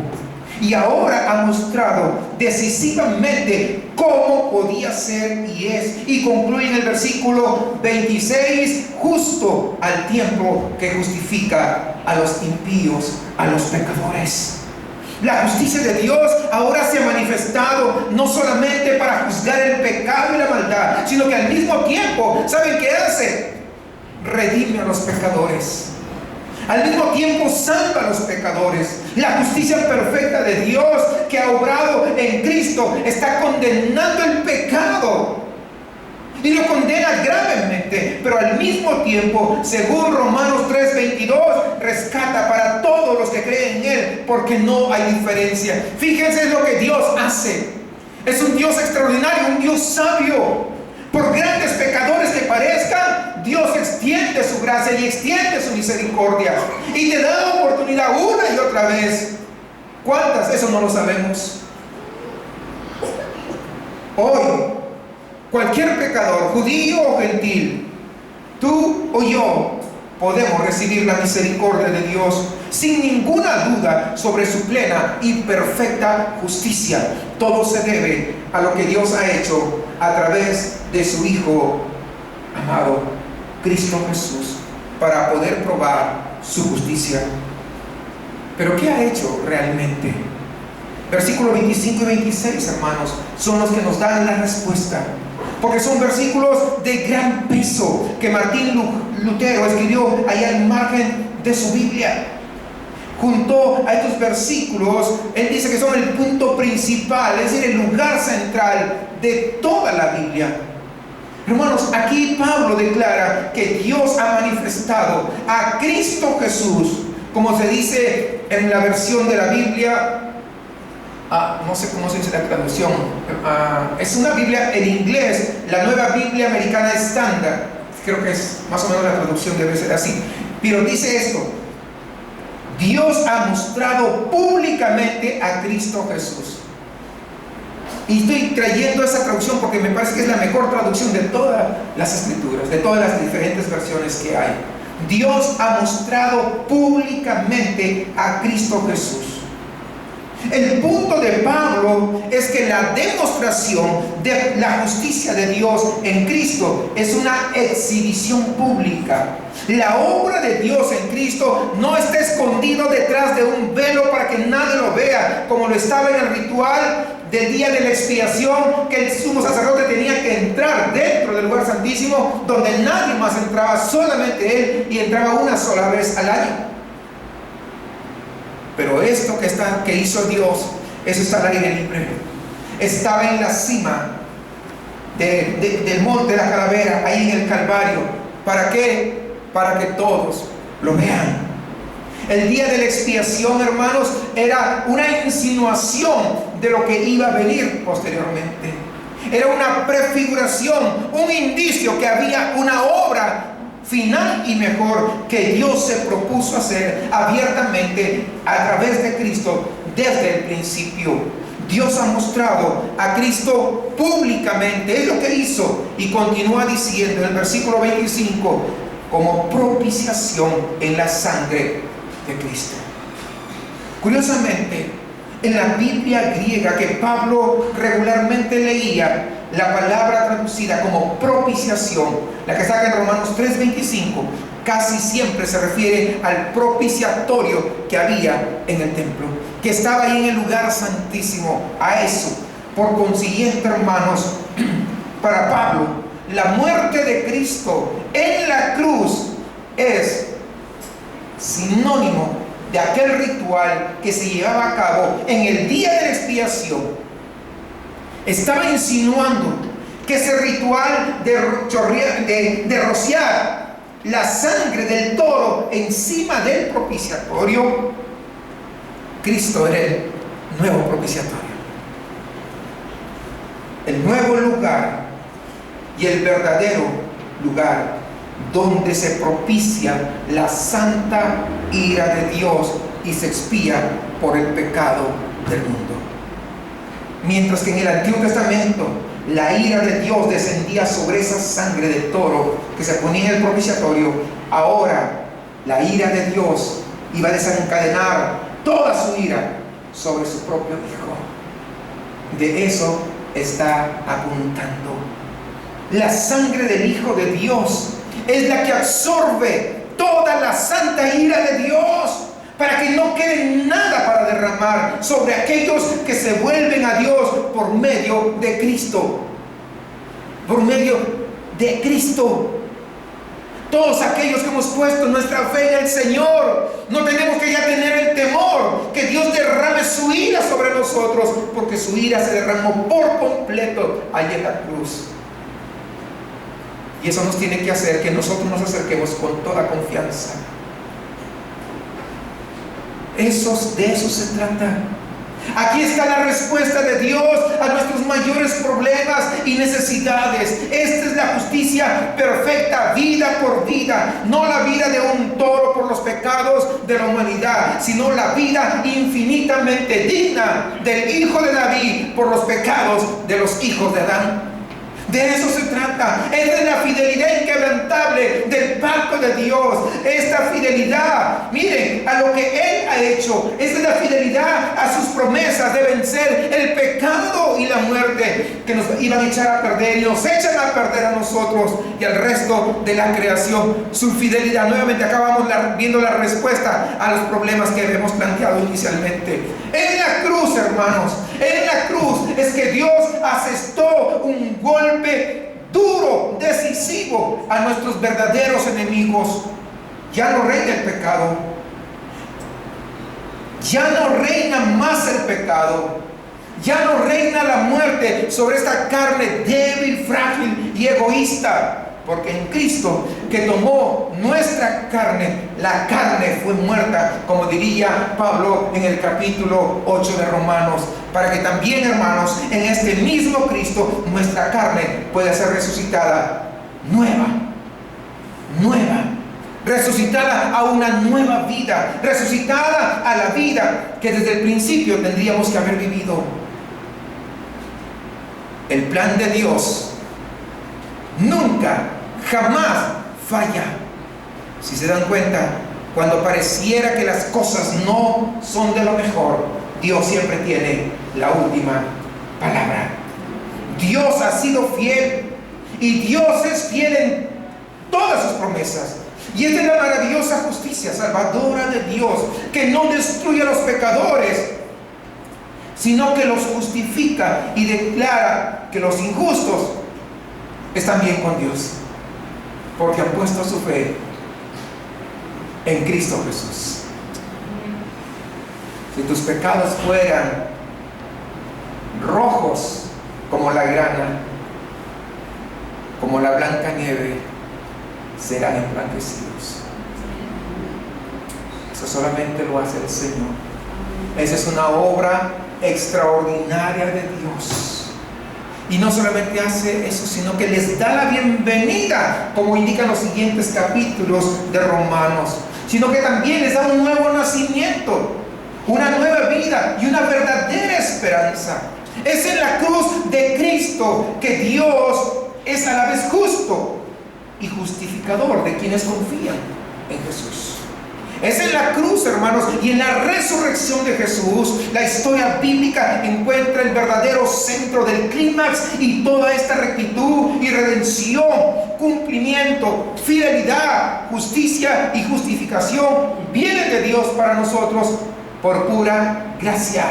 Y ahora ha mostrado decisivamente cómo podía ser y es. Y concluye en el versículo 26, justo al tiempo que justifica a los impíos, a los pecadores. La justicia de Dios ahora se ha manifestado no solamente para juzgar el pecado y la maldad, sino que al mismo tiempo, ¿saben qué hace? Redime a los pecadores. Al mismo tiempo salva a los pecadores. La justicia perfecta de Dios que ha obrado en Cristo está condenando el pecado. Y lo condena gravemente, pero al mismo tiempo, según Romanos 3:22, rescata para todos los que creen en Él, porque no hay diferencia. Fíjense lo que Dios hace. Es un Dios extraordinario, un Dios sabio. Por grandes pecadores que parezcan, Dios extiende su gracia y extiende su misericordia. Y te da la oportunidad una y otra vez. ¿Cuántas? Eso no lo sabemos. Hoy, cualquier pecador, judío o gentil, tú o yo, podemos recibir la misericordia de Dios sin ninguna duda sobre su plena y perfecta justicia. Todo se debe a lo que Dios ha hecho a través de su Hijo amado, Cristo Jesús, para poder probar su justicia. Pero ¿qué ha hecho realmente? Versículos 25 y 26, hermanos, son los que nos dan la respuesta. Porque son versículos de gran peso que Martín Lutero escribió allá al margen de su Biblia. Junto a estos versículos, él dice que son el punto principal, es decir, el lugar central de toda la Biblia. Hermanos, aquí Pablo declara que Dios ha manifestado a Cristo Jesús, como se dice en la versión de la Biblia. No sé cómo se dice la traducción. Es una Biblia en inglés, la Nueva Biblia Americana Estándar. Creo que es más o menos la traducción, debe ser así. Pero dice esto: Dios ha mostrado públicamente a Cristo Jesús. Y estoy trayendo esa traducción porque me parece que es la mejor traducción de todas las escrituras, de todas las diferentes versiones que hay. Dios ha mostrado públicamente a Cristo Jesús. El punto de Pablo es que la demostración de la justicia de Dios en Cristo es una exhibición pública. La obra de Dios en Cristo no está escondido detrás de un velo para que nadie lo vea, como lo estaba en el ritual del día de la expiación, que el sumo sacerdote tenía que entrar dentro del lugar santísimo, donde nadie más entraba, solamente él, y entraba una sola vez al año. Pero esto que hizo Dios, eso está al aire libre. Estaba en la cima del monte de la calavera, ahí en el Calvario. ¿Para qué? Para que todos lo vean. El día de la expiación, hermanos, era una insinuación de lo que iba a venir posteriormente. Era una prefiguración, un indicio que había una obra final y mejor que Dios se propuso hacer abiertamente a través de Cristo desde el principio. Dios ha mostrado a Cristo públicamente, es lo que hizo, y continúa diciendo en el versículo 25, como propiciación en la sangre de Cristo. Curiosamente, en la Biblia griega que Pablo regularmente leía, la palabra traducida como propiciación, la que está en Romanos 3:25, casi siempre se refiere al propiciatorio que había en el templo, que estaba ahí en el lugar santísimo, a eso. Por consiguiente, hermanos, para Pablo, la muerte de Cristo en la cruz es sinónimo de aquel ritual que se llevaba a cabo en el día de la expiación. Estaba insinuando que ese ritual de rociar la sangre del toro encima del propiciatorio, Cristo era el nuevo propiciatorio, el nuevo lugar y el verdadero lugar donde se propicia la santa ira de Dios y se expía por el pecado del mundo. Mientras que en el Antiguo Testamento la ira de Dios descendía sobre esa sangre de toro que se ponía en el propiciatorio, ahora la ira de Dios iba a desencadenar toda su ira sobre su propio Hijo. De eso está apuntando. La sangre del Hijo de Dios es la que absorbe toda la santa ira de Dios, para que no quede nada para derramar sobre aquellos que se vuelven a Dios por medio de Cristo. Por medio de Cristo. Todos aquellos que hemos puesto nuestra fe en el Señor, no tenemos que ya tener el temor que Dios derrame su ira sobre nosotros, porque su ira se derramó por completo allí en la cruz. Y eso nos tiene que hacer que nosotros nos acerquemos con toda confianza. De eso se trata. Aquí está la respuesta de Dios a nuestros mayores problemas y necesidades. Esta es la justicia perfecta, vida por vida. No la vida de un toro por los pecados de la humanidad, sino la vida infinitamente digna del Hijo de David por los pecados de los hijos de Adán. De eso se trata. Esta es la fidelidad inquebrantable del pacto de Dios. Esta fidelidad, miren, a lo que Él ha hecho. Esta es la fidelidad a sus promesas de vencer el pecado y la muerte que nos iban a echar a perder y nos echan a perder a nosotros y al resto de la creación. Su fidelidad. Nuevamente acabamos viendo la respuesta a los problemas que hemos planteado inicialmente. En la cruz, hermanos, en la cruz es que Dios asestó un golpe duro, decisivo a nuestros verdaderos enemigos. Ya no reina el pecado, ya no reina más el pecado, ya no reina la muerte sobre esta carne débil, frágil y egoísta. Porque en Cristo, que tomó nuestra carne, la carne fue muerta, como diría Pablo en el capítulo 8 de Romanos, para que también, hermanos, en este mismo Cristo, nuestra carne pueda ser resucitada nueva, resucitada a una nueva vida, resucitada a la vida que desde el principio tendríamos que haber vivido. El plan de Dios nunca, jamás falla. Si se dan cuenta, cuando pareciera que las cosas no son de lo mejor, Dios siempre tiene la última palabra. Dios ha sido fiel y Dios es fiel en todas sus promesas. Y esta es la maravillosa justicia salvadora de Dios, que no destruye a los pecadores, sino que los justifica y declara que los injustos están bien con Dios, porque han puesto su fe en Cristo Jesús. Si tus pecados fueran rojos como la grana, como la blanca nieve, serán emblanquecidos. Eso solamente lo hace el Señor. Esa es una obra extraordinaria de Dios. Y no solamente hace eso, sino que les da la bienvenida, como indican los siguientes capítulos de Romanos, sino que también les da un nuevo nacimiento, una nueva vida y una verdadera esperanza. Es en la cruz de Cristo que Dios es a la vez justo y justificador de quienes confían en Jesús. Es en la cruz, hermanos, y en la resurrección de Jesús, la historia bíblica encuentra el verdadero centro del clímax, y toda esta rectitud y redención, cumplimiento, fidelidad, justicia y justificación vienen de Dios para nosotros por pura gracia.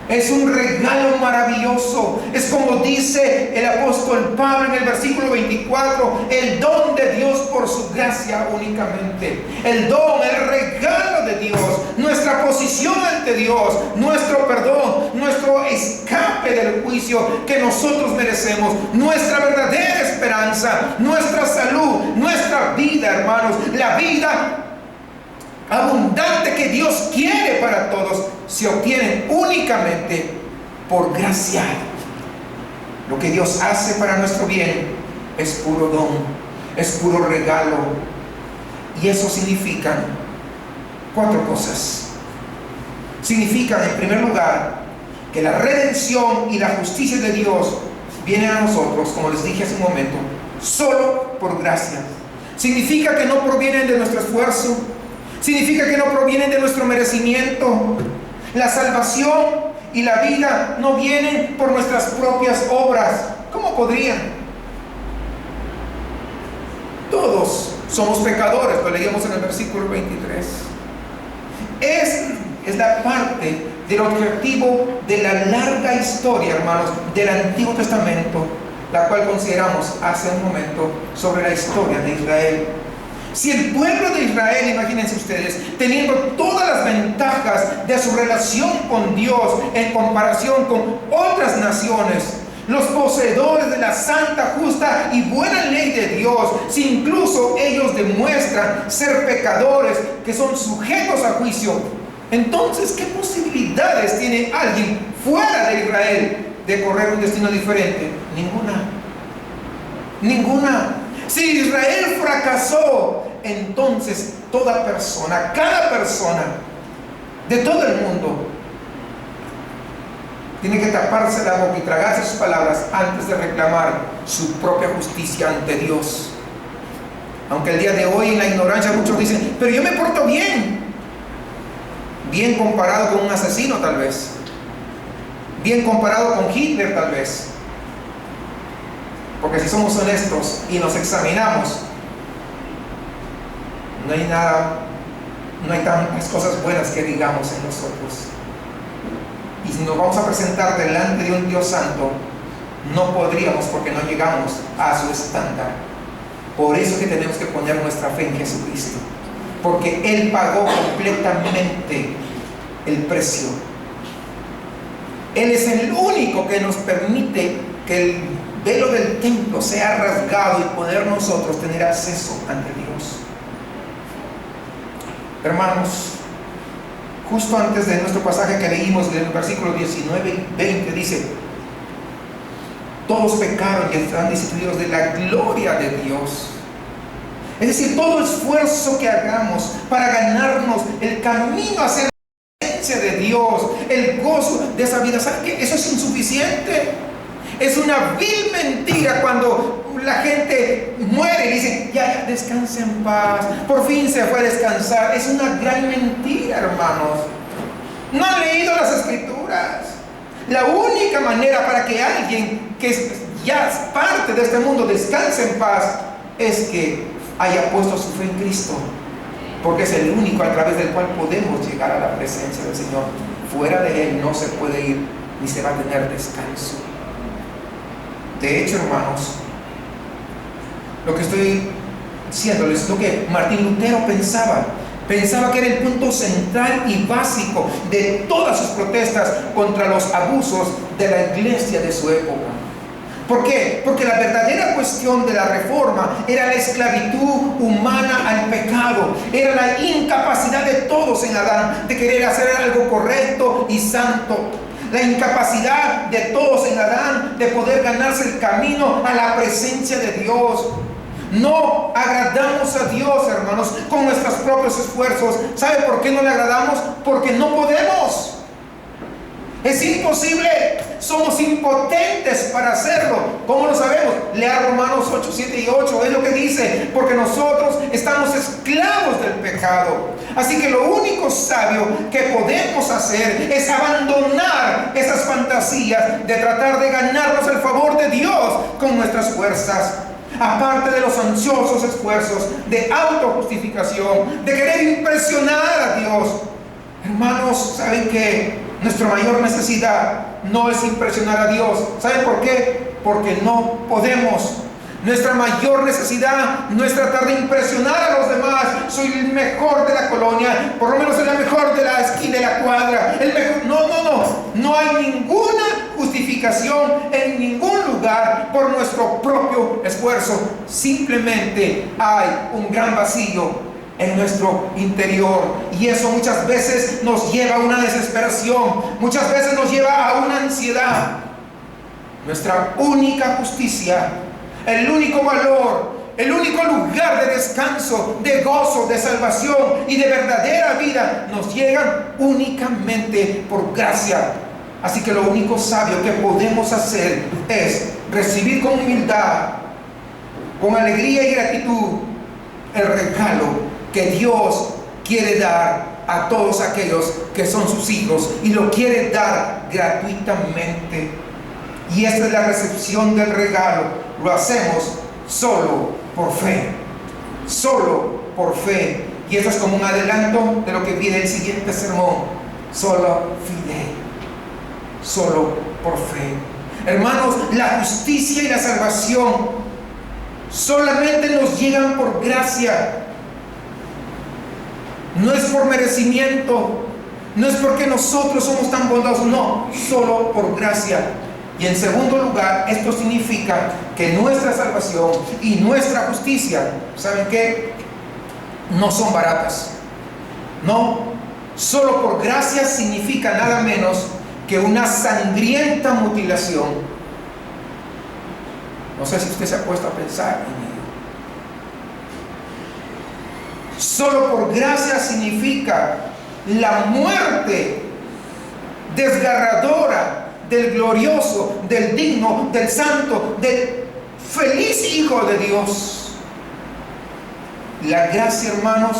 Es un regalo maravilloso. Es como dice el apóstol Pablo en el versículo 24, el don de Dios por su gracia únicamente. El don, el regalo de Dios, nuestra posición ante Dios, nuestro perdón, nuestro escape del juicio que nosotros merecemos, nuestra verdadera esperanza, nuestra salud, nuestra vida, hermanos, la vida abundante que Dios quiere para todos, se obtienen únicamente por gracia. Lo que Dios hace para nuestro bien es puro don, es puro regalo, y eso significa 4 cosas. Significa, en primer lugar, que la redención y la justicia de Dios vienen a nosotros, como les dije hace un momento, solo por gracia. Significa que no provienen de nuestro esfuerzo. Significa que no provienen de nuestro merecimiento. La salvación y la vida no vienen por nuestras propias obras. ¿Cómo podrían? Todos somos pecadores, lo leíamos en el versículo 23. Es la parte del objetivo de la larga historia, hermanos, del Antiguo Testamento, la cual consideramos hace un momento sobre la historia de Israel. Si el pueblo de Israel, imagínense ustedes, teniendo todas las ventajas de su relación con Dios en comparación con otras naciones, los poseedores de la santa, justa y buena ley de Dios, si incluso ellos demuestran ser pecadores que son sujetos a juicio, entonces, ¿qué posibilidades tiene alguien fuera de Israel de correr un destino diferente? Ninguna. Si Israel fracasó, entonces toda persona, cada persona de todo el mundo tiene que taparse la boca y tragarse sus palabras antes de reclamar su propia justicia ante Dios. Aunque el día de hoy en la ignorancia muchos dicen, pero yo me porto bien comparado con un asesino tal vez, bien comparado con Hitler tal vez. Porque si somos honestos y nos examinamos, no hay tantas cosas buenas que digamos en nosotros. Y si nos vamos a presentar delante de un Dios santo, no podríamos, porque no llegamos a su estándar. Por eso es que tenemos que poner nuestra fe en Jesucristo, porque Él pagó completamente el precio. Él es el único que nos permite que el velo del templo sea rasgado y poder nosotros tener acceso ante Dios. Hermanos, justo antes de nuestro pasaje que leímos en el versículo 19 y 20 dice, todos pecaron y están destituidos de la gloria de Dios. Es decir, todo esfuerzo que hagamos para ganarnos el camino hacia la presencia de Dios, el gozo de esa vida, ¿saben qué? Eso es insuficiente. Es una vil mentira cuando la gente muere y dice, ya, descansa en paz, por fin se fue a descansar. Es una gran mentira, hermanos. No han leído las Escrituras. La única manera para que alguien que ya es parte de este mundo descanse en paz es que haya puesto su fe en Cristo, porque es el único a través del cual podemos llegar a la presencia del Señor. Fuera de Él no se puede ir ni se va a tener descanso. De hecho, hermanos, lo que estoy diciéndoles es lo que Martín Lutero pensaba que era el punto central y básico de todas sus protestas contra los abusos de la iglesia de su época. ¿Por qué? Porque la verdadera cuestión de la reforma era la esclavitud humana al pecado, era la incapacidad de todos en Adán de querer hacer algo correcto y santo. La incapacidad de todos en Adán de poder ganarse el camino a la presencia de Dios. No agradamos a Dios, hermanos, con nuestros propios esfuerzos. ¿Sabe por qué no le agradamos? Porque no podemos. Es imposible. Somos impotentes para hacerlo. ¿Cómo lo sabemos? Lea Romanos 8, 7 y 8. Es lo que dice. Porque nosotros estamos esclavos del pecado. Así que lo único sabio que podemos hacer es abandonar esas fantasías de tratar de ganarnos el favor de Dios con nuestras fuerzas. Aparte de los ansiosos esfuerzos de autojustificación, de querer impresionar a Dios. Hermanos, ¿saben qué? Nuestra mayor necesidad no es impresionar a Dios. ¿Saben por qué? Porque no podemos. Nuestra mayor necesidad no es tratar de impresionar a los demás. Soy el mejor de la colonia, por lo menos soy la mejor de la esquina de la cuadra, el mejor. No hay ninguna justificación en ningún lugar por nuestro propio esfuerzo. Simplemente hay un gran vacío en nuestro interior, y eso muchas veces nos lleva a una desesperación, muchas veces nos lleva a una ansiedad. Nuestra única justicia, el único valor, el único lugar de descanso, de gozo, de salvación y de verdadera vida nos llegan únicamente por gracia. Así que lo único sabio que podemos hacer es recibir con humildad, con alegría y gratitud, el regalo que Dios quiere dar a todos aquellos que son sus hijos, y lo quiere dar gratuitamente. Y esta es la recepción del regalo. Lo hacemos solo por fe. Solo por fe. Y esto es como un adelanto de lo que viene el siguiente sermón. Solo fide. Solo por fe. Hermanos, la justicia y la salvación solamente nos llegan por gracia. No es por merecimiento. No es porque nosotros somos tan bondadosos. No, solo por gracia. Y en segundo lugar, esto significa que nuestra salvación y nuestra justicia, ¿saben qué? No son baratas. No, solo por gracia significa nada menos que una sangrienta mutilación. No sé si usted se ha puesto a pensar en ello. Solo por gracia significa la muerte desgarradora del glorioso, del digno, del santo, del feliz Hijo de Dios. La gracia, hermanos,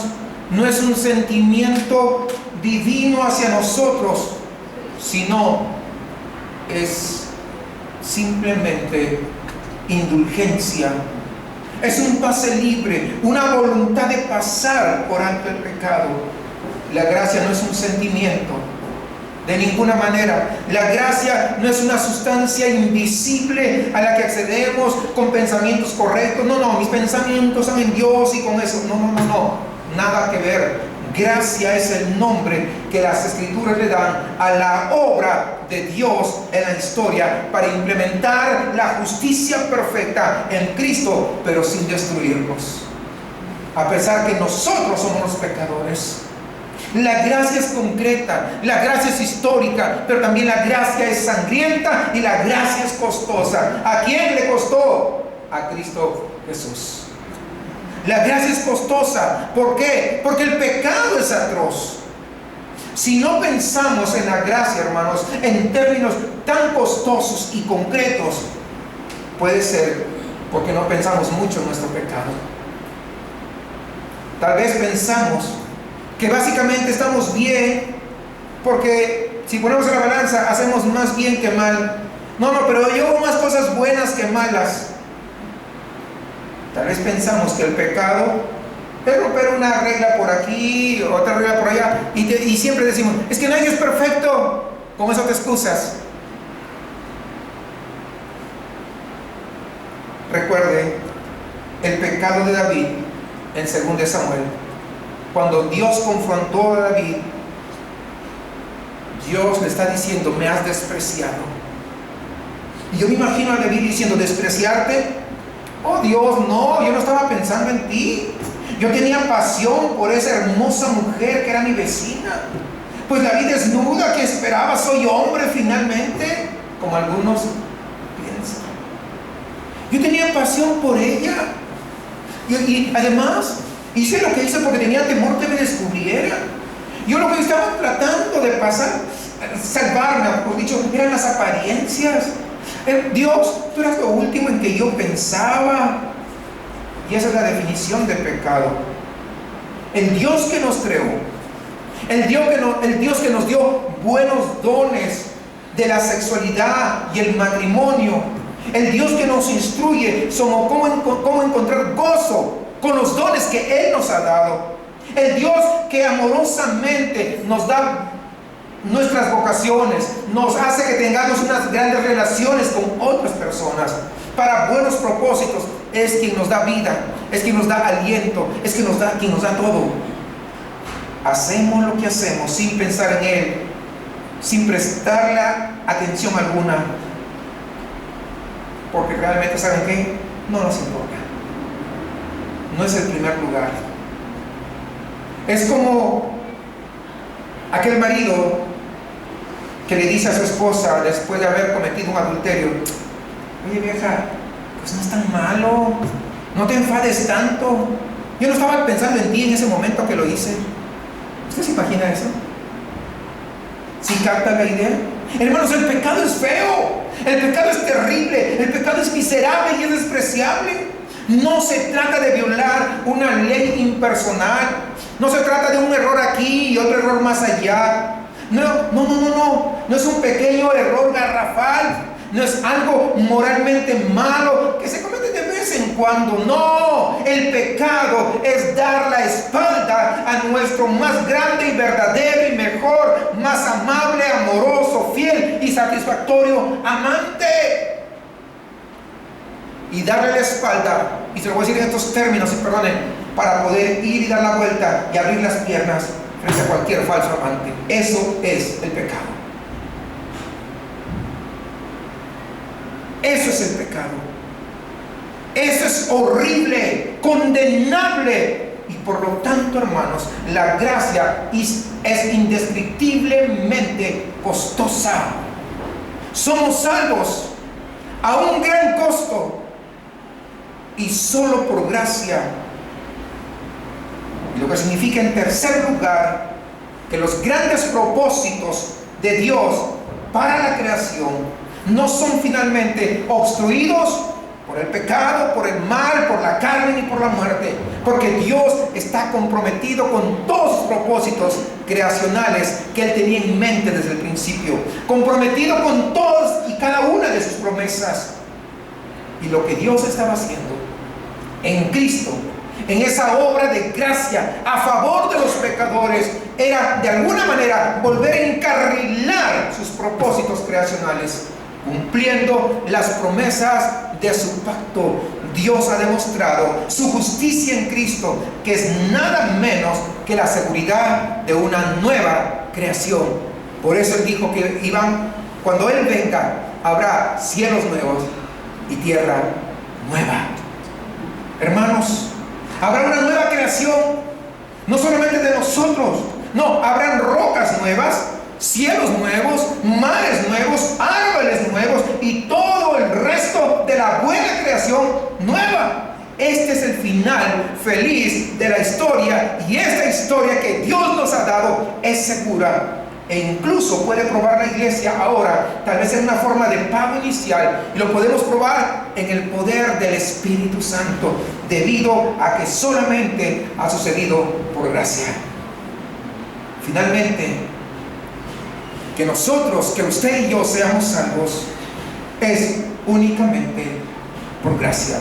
no es un sentimiento divino hacia nosotros, sino es simplemente indulgencia. Es un pase libre, una voluntad de pasar por alto el pecado. La gracia no es un sentimiento, de ninguna manera. La gracia no es una sustancia invisible a la que accedemos con pensamientos correctos. No, mis pensamientos son en Dios y con eso. No. Nada que ver. Gracia es el nombre que las Escrituras le dan a la obra de Dios en la historia para implementar la justicia perfecta en Cristo, pero sin destruirnos. A pesar que nosotros somos los pecadores. La gracia es concreta, la gracia es histórica, pero también la gracia es sangrienta y la gracia es costosa. ¿A quién le costó? A Cristo Jesús. La gracia es costosa. ¿Por qué? Porque el pecado es atroz. Si no pensamos en la gracia, hermanos, en términos tan costosos y concretos, puede ser porque no pensamos mucho en nuestro pecado. Tal vez pensamos que básicamente estamos bien, porque si ponemos en la balanza, hacemos más bien que mal. No, pero yo hago más cosas buenas que malas. Tal vez pensamos que el pecado es romper una regla por aquí, otra regla por allá, y siempre decimos, es que nadie es perfecto. Con eso te excusas. Recuerde el pecado de David en 2 Samuel. Cuando Dios confrontó a David, Dios le está diciendo, me has despreciado. Y yo me imagino a David diciendo, ¿despreciarte? Oh Dios, no, yo no estaba pensando en ti. Yo tenía pasión por esa hermosa mujer que era mi vecina. Pues la vi desnuda, ¿qué esperaba? Soy hombre finalmente, como algunos piensan. Yo tenía pasión por ella. Y además hice lo que hice porque tenía temor que me descubriera. Yo lo que estaba tratando de salvarme, por dicho, eran las apariencias. Dios, tú eras lo último en que yo pensaba. Y esa es la definición de pecado. el Dios que nos creó, el Dios que nos dio buenos dones de la sexualidad y el matrimonio, el Dios que nos instruye sobre cómo encontrar gozo con los dones que Él nos ha dado, el Dios que amorosamente nos da nuestras vocaciones, nos hace que tengamos unas grandes relaciones con otras personas para buenos propósitos. Es quien nos da vida, es quien nos da aliento, es quien nos da todo. Hacemos lo que hacemos sin pensar en Él, sin prestarle atención alguna, porque realmente, ¿saben qué? No nos importa. No es el primer lugar. Es como aquel marido que le dice a su esposa después de haber cometido un adulterio: oye, vieja, pues no es tan malo, no te enfades tanto, yo no estaba pensando en ti en ese momento que lo hice. ¿Usted se imagina eso? ¿Sí capta la idea? Hermanos, el pecado es feo, el pecado es terrible, el pecado es miserable y es despreciable. No se trata de violar una ley impersonal, no se trata de un error aquí y otro error más allá. No es un pequeño error garrafal, no es algo moralmente malo que se comete de vez en cuando. No, el pecado es dar la espalda a nuestro más grande y verdadero y mejor, más amable, amoroso, fiel y satisfactorio amante. Y darle la espalda, y se lo voy a decir en estos términos, y perdonen, para poder ir y dar la vuelta y abrir las piernas frente a cualquier falso amante. Eso es el pecado. Eso es el pecado. Eso es horrible, condenable. Y por lo tanto, hermanos, la gracia es indescriptiblemente costosa. Somos salvos a un gran costo y solo por gracia. Y lo que significa, en tercer lugar, que los grandes propósitos de Dios para la creación no son finalmente obstruidos por el pecado, por el mal, por la carne ni por la muerte, porque Dios está comprometido con todos sus propósitos creacionales que Él tenía en mente desde el principio, comprometido con todas y cada una de sus promesas. Y lo que Dios estaba haciendo en Cristo, en esa obra de gracia a favor de los pecadores, era de alguna manera volver a encarrilar sus propósitos creacionales, cumpliendo las promesas de su pacto. Dios ha demostrado su justicia en Cristo, que es nada menos que la seguridad de una nueva creación. Por eso Él dijo que cuando Él venga, habrá cielos nuevos y tierra nueva. Hermanos, habrá una nueva creación, no solamente de nosotros, no, habrán rocas nuevas, cielos nuevos, mares nuevos, árboles nuevos y todo el resto de la buena creación nueva. Este es el final feliz de la historia, y esta historia que Dios nos ha dado es segura. E incluso puede probar la iglesia ahora, tal vez en una forma de pago inicial, y lo podemos probar en el poder del Espíritu Santo, debido a que solamente ha sucedido por gracia. Finalmente, que nosotros, que usted y yo seamos salvos, es únicamente por gracia.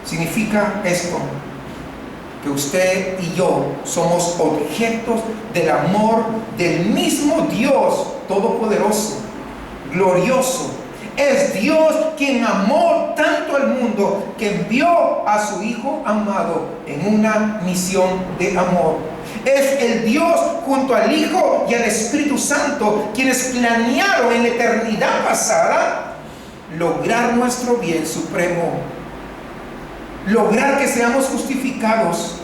Significa esto, que usted y yo somos objetos del amor del mismo Dios todopoderoso, glorioso. Es Dios quien amó tanto al mundo que envió a su Hijo amado en una misión de amor. Es el Dios junto al Hijo y al Espíritu Santo quienes planearon en la eternidad pasada lograr nuestro bien supremo, lograr que seamos justificados,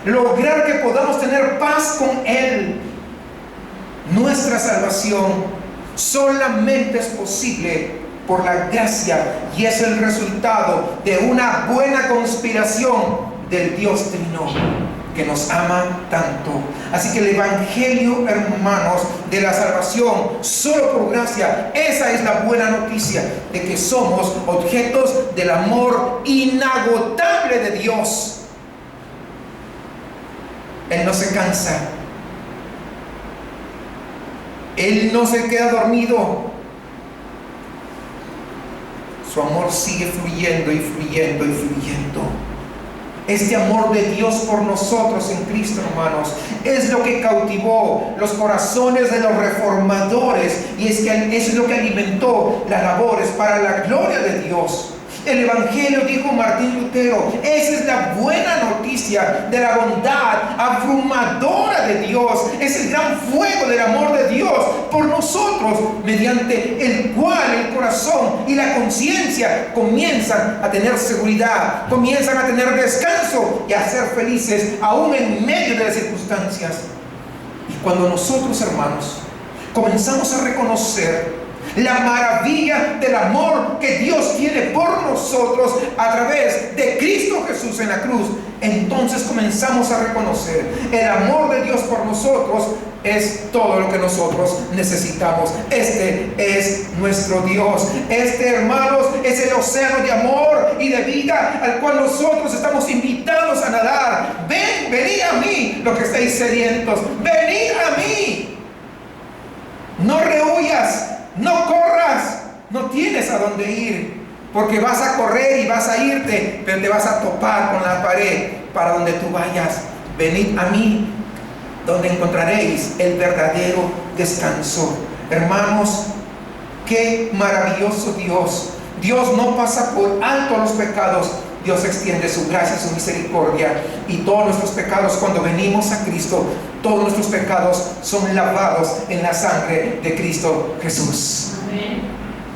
lograr que podamos tener paz con Él. Nuestra salvación solamente es posible por la gracia, y es el resultado de una buena conspiración del Dios Trino que nos ama tanto. Así que el Evangelio, hermanos, de la salvación solo por gracia, esa es la buena noticia de que somos objetos del amor inagotable de Dios. Él no se cansa. Él no se queda dormido. Su amor sigue fluyendo y fluyendo y fluyendo. Este amor de Dios por nosotros en Cristo, hermanos, es lo que cautivó los corazones de los reformadores, y es que eso es lo que alimentó las labores para la gloria de Dios. El Evangelio, dijo Martín Lutero, esa es la buena noticia de la bondad abrumadora de Dios. Es el gran fuego del amor de Dios por nosotros, mediante el cual el corazón y la conciencia comienzan a tener seguridad, comienzan a tener descanso y a ser felices aún en medio de las circunstancias. Y cuando nosotros, hermanos, comenzamos a reconocer la maravilla del amor que Dios tiene por nosotros a través de Cristo Jesús en la cruz, entonces comenzamos a reconocer el amor de Dios por nosotros es todo lo que nosotros necesitamos. Este es nuestro Dios. Este, hermanos, es el océano de amor y de vida al cual nosotros estamos invitados a nadar. Venid a mí, los que estáis sedientos, venid a mí. No rehuyas, no corras, no tienes a dónde ir, porque vas a correr y vas a irte, pero te vas a topar con la pared para donde tú vayas. Venid a mí, donde encontraréis el verdadero descanso. Hermanos, qué maravilloso Dios. Dios no pasa por alto los pecados. Dios extiende su gracia, su misericordia, y todos nuestros pecados, cuando venimos a Cristo, todos nuestros pecados son lavados en la sangre de Cristo Jesús. Amén.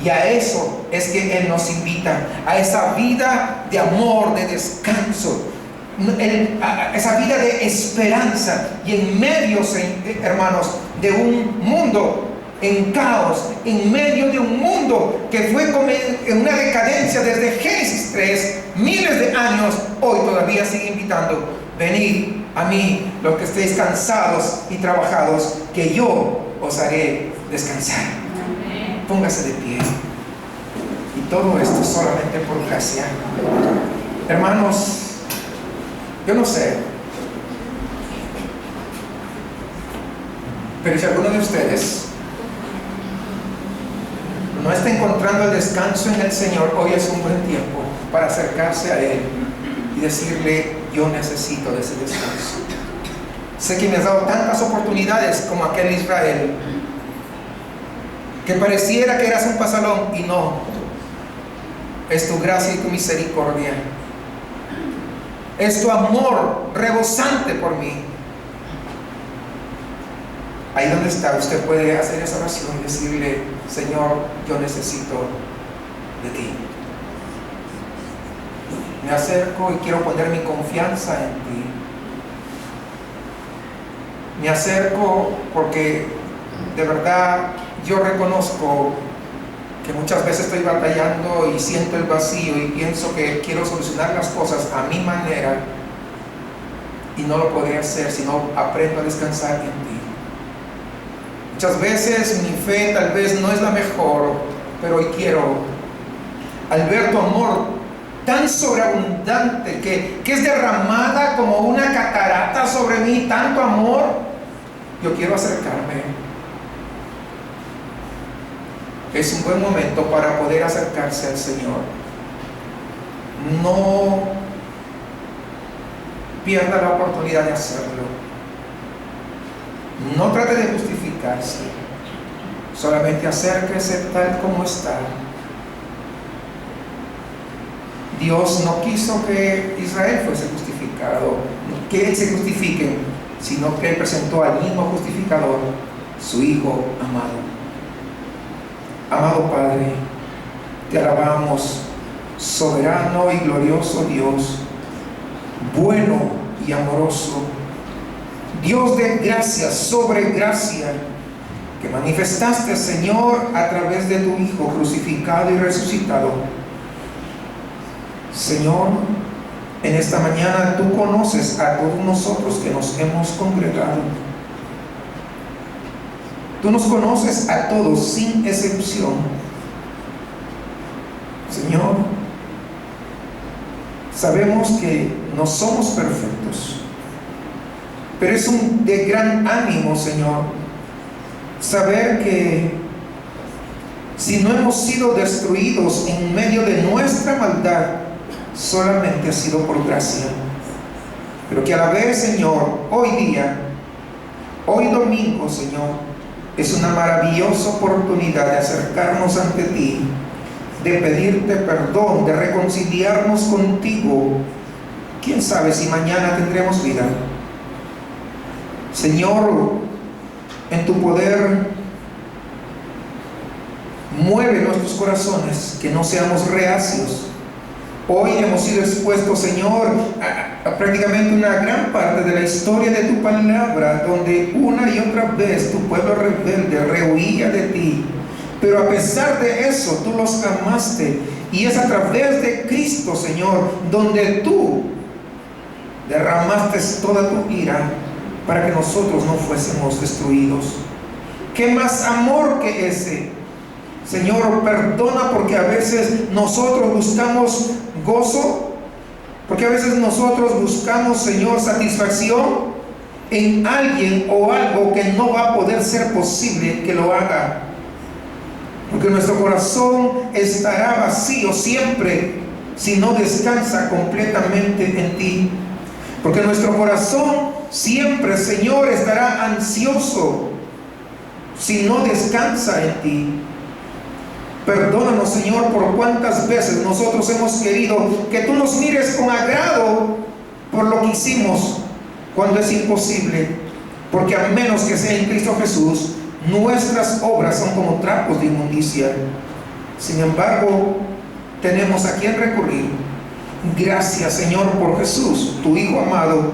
Y a eso es que Él nos invita, a esa vida de amor, de descanso, a esa vida de esperanza. Y en medio, hermanos, de un mundo en caos, en medio de un mundo que fue en una decadencia desde Génesis 3, miles de años, hoy todavía sigue invitando: venid a mí, los que estéis cansados y trabajados, que yo os haré descansar. Póngase de pie. Y todo esto solamente por gracia. Hermanos, yo no sé, pero si alguno de ustedes no está encontrando el descanso en el Señor, hoy es un buen tiempo para acercarse a Él y decirle: yo necesito de ese descanso. Sé que me has dado tantas oportunidades como aquel Israel, que pareciera que eras un pasalón, y no, es tu gracia y tu misericordia, es tu amor rebosante por mí. Ahí donde está, usted puede hacer esa oración y decirle: Señor, yo necesito de ti. Me acerco y quiero poner mi confianza en ti. Me acerco porque de verdad yo reconozco que muchas veces estoy batallando y siento el vacío y pienso que quiero solucionar las cosas a mi manera, y no lo podré hacer si no aprendo a descansar en ti. Muchas veces mi fe tal vez no es la mejor, pero hoy quiero, al ver tu amor tan sobreabundante que es derramada como una catarata sobre mí, tanto amor, yo quiero acercarme. Es un buen momento para poder acercarse al Señor. No pierda la oportunidad de hacerlo. No trate de justificarse, solamente acérquese tal como está. Dios no quiso que Israel fuese justificado, que Él se justifique, sino que Él presentó al mismo justificador, su Hijo amado. Amado Padre, te alabamos, soberano y glorioso Dios, bueno y amoroso, Dios de gracia sobre gracia, que manifestaste, Señor, a través de tu Hijo crucificado y resucitado. Señor, en esta mañana tú conoces a todos nosotros que nos hemos congregado. Tú nos conoces a todos sin excepción. Señor, sabemos que no somos perfectos, Pero es de gran ánimo, Señor, saber que si no hemos sido destruidos en medio de nuestra maldad, solamente ha sido por gracia. Pero que a la vez, Señor, hoy día, hoy domingo, Señor, es una maravillosa oportunidad de acercarnos ante ti, de pedirte perdón, de reconciliarnos contigo. ¿Quién sabe si mañana tendremos vida? Señor, en tu poder, mueve nuestros corazones, que no seamos reacios. Hoy hemos sido expuestos, Señor, a prácticamente una gran parte de la historia de tu palabra, donde una y otra vez tu pueblo rebelde rehuía de ti. Pero a pesar de eso, tú los amaste. Y es a través de Cristo, Señor, donde tú derramaste toda tu ira para que nosotros no fuésemos destruidos. ¿Qué más amor que ese? Señor, perdona porque a veces nosotros buscamos gozo, porque a veces nosotros buscamos, Señor, satisfacción en alguien o algo que no va a poder ser posible que lo haga. Porque nuestro corazón estará vacío siempre si no descansa completamente en ti. Porque nuestro corazón siempre, Señor, estará ansioso si no descansa en ti. Perdónanos, Señor, por cuántas veces nosotros hemos querido que tú nos mires con agrado por lo que hicimos, cuando es imposible. Porque a menos que sea en Cristo Jesús, nuestras obras son como trapos de inmundicia. Sin embargo, tenemos a quien recurrir. Gracias, Señor, por Jesús, tu Hijo amado.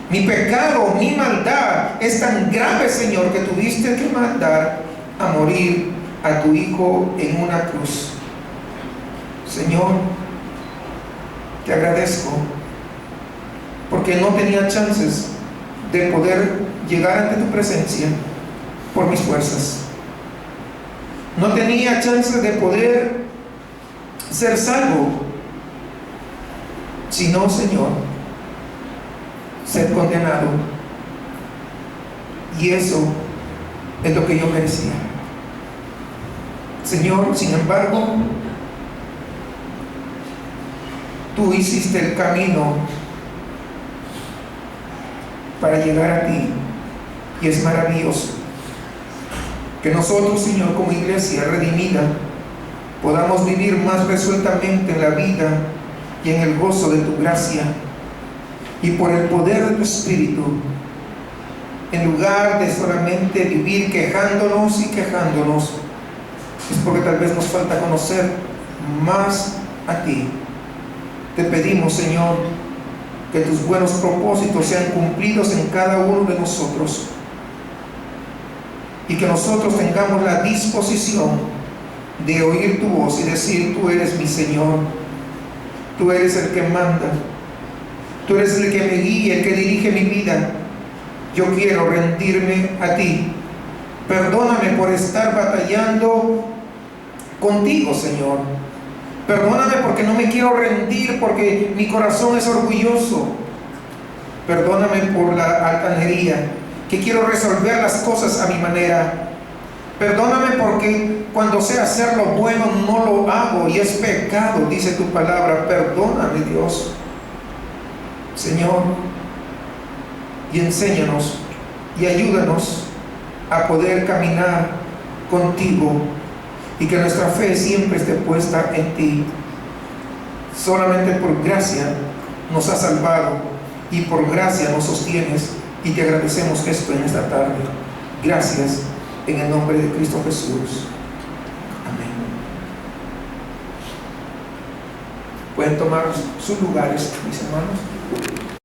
Mi pecado, mi maldad es tan grave, Señor, que tuviste que mandar a morir a tu Hijo en una cruz. Señor, te agradezco porque no tenía chances de poder llegar ante tu presencia por mis fuerzas. No tenía chances de poder ser salvo, sino, Señor, ser condenado. Y eso es lo que yo merecía. Señor, sin embargo, tú hiciste el camino para llegar a ti, y es maravilloso que nosotros, Señor, como iglesia redimida, podamos vivir más resueltamente en la vida y en el gozo de tu gracia, y por el poder de tu Espíritu, en lugar de solamente vivir quejándonos y quejándonos, es porque tal vez nos falta conocer más a ti. Te pedimos, Señor, que tus buenos propósitos sean cumplidos en cada uno de nosotros, y que nosotros tengamos la disposición de oír tu voz y decir: tú eres mi Señor, tú eres el que manda, tú eres el que me guía, el que dirige mi vida. Yo quiero rendirme a ti. Perdóname por estar batallando contigo, Señor. Perdóname porque no me quiero rendir, porque mi corazón es orgulloso. Perdóname por la altanería, que quiero resolver las cosas a mi manera. Perdóname porque cuando sé hacer lo bueno no lo hago y es pecado, dice tu palabra. Perdóname, Dios, Señor, y enséñanos y ayúdanos a poder caminar contigo, y que nuestra fe siempre esté puesta en ti. Solamente por gracia nos has salvado, y por gracia nos sostienes, y te agradecemos esto en esta tarde. Gracias, en el nombre de Cristo Jesús. Amén. Pueden tomar sus lugares, mis hermanos.